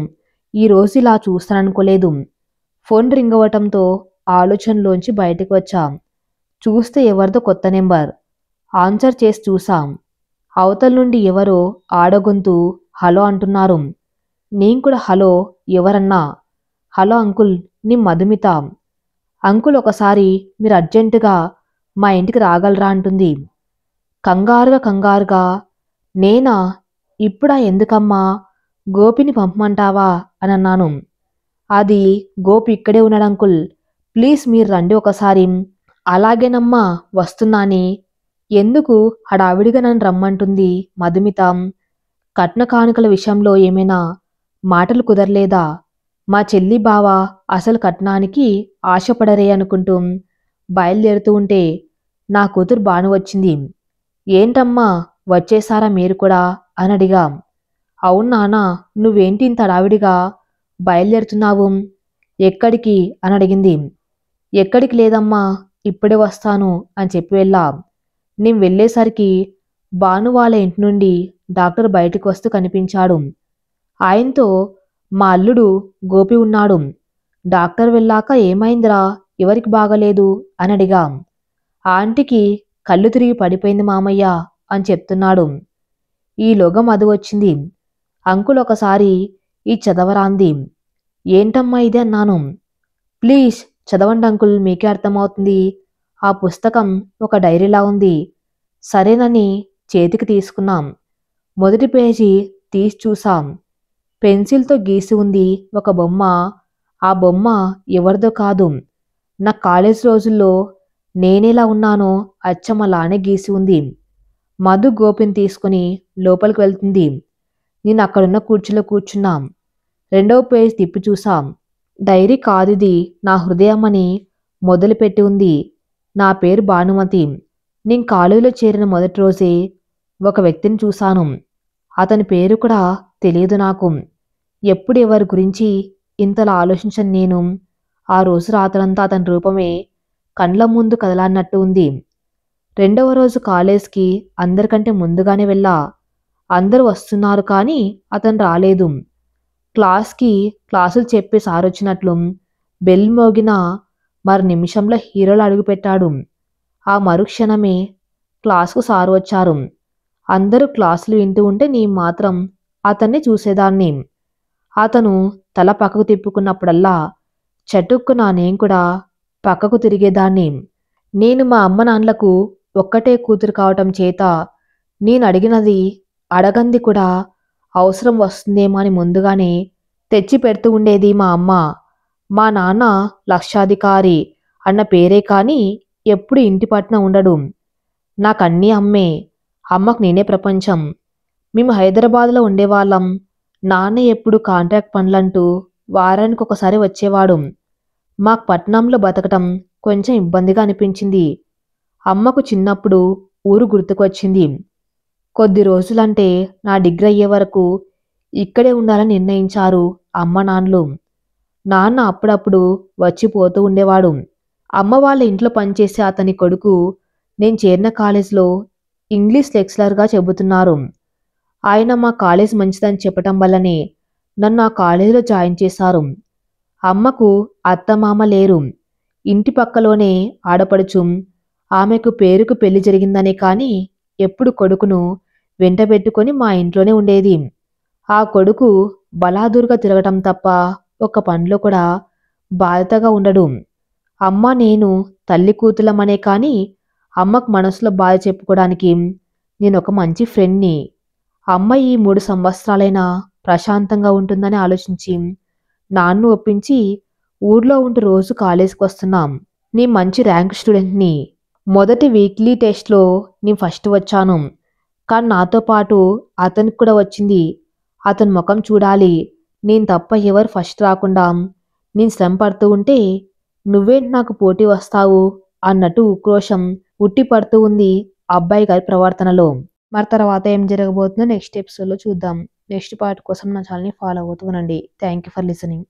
ఈరోజు ఇలా చూస్తాననుకోలేదు. ఫోన్ రింగ్ అవ్వటంతో ఆలోచనలోంచి బయటకు వచ్చాం. చూస్తే ఎవరిదో కొత్త నెంబర్. ఆన్సర్ చేసి చూసాం. అవతల నుండి ఎవరో ఆడగొంతు హలో అంటున్నారు. నేను కూడా హలో ఎవరన్నా. హలో అంకుల్, నీ మధుమిత. అంకుల్, ఒకసారి మీరు అర్జెంటుగా మా ఇంటికి రాగలరా అంటుంది. కంగారుగా నేనా, ఇప్పుడా, ఎందుకమ్మా, గోపిని పంపమంటావా అని అన్నాను. అది గోపి ఇక్కడే ఉన్నాడు అంకుల్, ప్లీజ్ మీరు రండి ఒకసారి. అలాగేనమ్మా, వస్తున్నాని. ఎందుకు హడావిడిగా నన్ను రమ్మంటుంది మధుమిత? కట్న కానుకల విషయంలో ఏమైనా మాటలు కుదరలేదా? మా చెల్లి బావ అసలు కట్నానికి ఆశపడరే అనుకుంటూ బయలుదేరుతూ ఉంటే నా కూతురు బాను వచ్చింది. ఏంటమ్మా, వచ్చేసారా మీరు కూడా అని అడిగా. అవును నాన్న, నువ్వేంటి ఇంత హడావిడిగా బయలుదేరుతున్నావు? ఎక్కడికి అని అడిగింది. ఎక్కడికి లేదమ్మా, ఇప్పుడే వస్తాను అని చెప్పి వెళ్ళా. నేను వెళ్ళేసరికి బాను వాళ్ళ ఇంటి నుండి డాక్టర్ బయటికి వస్తూ కనిపించాడు. ఆయనతో మా అల్లుడు గోపి ఉన్నాడు. డాక్టర్ వెళ్ళాక ఏమైందిరా, ఎవరికి బాగలేదు అని అడిగా. ఆంటీకి కళ్ళు తిరిగి పడిపోయింది మామయ్య అని చెప్తున్నాడు. ఈలోగా మధు వచ్చింది. అంకుల్, ఒకసారి ఈ చదవరాంది. ఏంటమ్మా ఇది అన్నాను. ప్లీజ్ చదవండి అంకుల్, మీకే అర్థమవుతుంది. ఆ పుస్తకం ఒక డైరీలా ఉంది. సరేనని చేతికి తీసుకున్నాం. మొదటి పేజీ తీసి చూసాం. పెన్సిల్తో గీసి ఉంది ఒక బొమ్మ. ఆ బొమ్మ ఎవరిదో కాదు, నా కాలేజ్ రోజుల్లో నేనేలా ఉన్నానో అచ్చం అలానే గీసి ఉంది. మధు గోపిని తీసుకుని లోపలికి వెళ్తుంది. నేను అక్కడున్న కుర్చీలో కూర్చున్నాం. 2వ పేజీ తిప్పి చూసాం. డైరీ కాదిది, నా హృదయం అని మొదలుపెట్టి ఉంది. నా పేరు భానుమతి. నేను కాలేజీలో చేరిన మొదటి రోజే ఒక వ్యక్తిని చూశాను. అతని పేరు కూడా తెలియదు నాకు. ఎప్పుడు ఎవరి గురించి ఇంతలా ఆలోచించను నేను. ఆ రోజు రాత్రంతా అతని రూపమే కండ్ల ముందు కదలాన్నట్టు ఉంది. రెండవ రోజు కాలేజ్కి అందరికంటే ముందుగానే వెళ్ళా. అందరూ వస్తున్నారు కానీ అతను రాలేదు. క్లాసులు చెప్పే సారొచ్చినట్లు బెల్ మోగిన మరు నిమిషంలో హీరోలు అడుగుపెట్టాడు. ఆ మరుక్షణమే క్లాసుకు సారు వచ్చారు. అందరూ క్లాసులు వింటూ ఉంటే నేను మాత్రం అతన్ని చూసేదాన్ని. అతను తల పక్కకు తిప్పుకున్నప్పుడల్లా చటుక్కున నేను కూడా పక్కకు తిరిగేదాన్ని. నేను మా అమ్మ నాన్నలకు ఒక్కటే కూతురు కావటం చేత నేను అడగంది కూడా అవసరం వస్తుందేమో అని ముందుగానే తెచ్చి పెడుతూ ఉండేది మా అమ్మ. మా నాన్న లక్షాధికారి అన్న పేరే కానీ ఎప్పుడు ఇంటి పట్టున ఉండడు. నాకన్నీ అమ్మే. అమ్మకు నేనే ప్రపంచం. మేము హైదరాబాద్లో ఉండేవాళ్ళం. నాన్న ఎప్పుడు కాంట్రాక్ట్ పనులంటూ వారానికి ఒకసారి వచ్చేవాడు. మాకు పట్నంలో బతకటం కొంచెం ఇబ్బందిగా అనిపించింది. అమ్మకు చిన్నప్పుడు ఊరు గుర్తుకొచ్చింది. కొద్ది రోజులంటే నా డిగ్రీ అయ్యే వరకు ఇక్కడే ఉండాలని నిర్ణయించారు అమ్మ నాన్నలు. నాన్న అప్పుడప్పుడు వచ్చిపోతూ ఉండేవాడు. అమ్మ వాళ్ళ ఇంట్లో పనిచేసే అతని కొడుకు నేను చేరిన కాలేజీలో ఇంగ్లీష్ లెక్చరర్గా చెబుతున్నారు. ఆయన మా కాలేజ్ మంచిదని చెప్పటం వల్లనే నన్ను ఆ కాలేజీలో జాయిన్ చేశారు. అమ్మకు అత్తమామ లేరు. ఇంటి పక్కలోనే ఆడపడుచు. ఆమెకు పేరుకు పెళ్లి జరిగిందనే కానీ ఎప్పుడు కొడుకును వెంటబెట్టుకొని మా ఇంట్లోనే ఉండేది. ఆ కొడుకు బలాదూరుగా తిరగటం తప్ప ఒక పనిలో కూడా బాధ్యతగా ఉండడు. అమ్మ నేను తల్లి కూతులమనే కానీ అమ్మకు మనసులో బాధ చెప్పుకోవడానికి నేను ఒక మంచి ఫ్రెండ్ని. అమ్మ ఈ 3 సంవత్సరాలైనా ప్రశాంతంగా ఉంటుందని ఆలోచించి నాన్ను ఒప్పించి ఊర్లో ఉంటూ రోజు కాలేజీకి వస్తున్నాం. నీ మంచి ర్యాంక్ స్టూడెంట్ని. మొదటి వీక్లీ టెస్ట్లో నేను ఫస్ట్ వచ్చాను. కానీ నాతో పాటు అతనికి కూడా వచ్చింది. అతని ముఖం చూడాలి. నేను తప్ప ఎవరు ఫస్ట్ రాకుండా నేను శ్రమ పడుతూ ఉంటే నువ్వేంటి నాకు పోటీ వస్తావు అన్నట్టు ఉక్రోషం ఉట్టి పడుతూ ఉంది అబ్బాయి గారి ప్రవర్తనలో. మరి తర్వాత ఏం జరగబోతుందో నెక్స్ట్ ఎపిసోడ్లో చూద్దాం. నెక్స్ట్ పార్ట్ కోసం నా ఛానల్ని ఫాలో అవుతూ ఉండండి. Thank you for listening.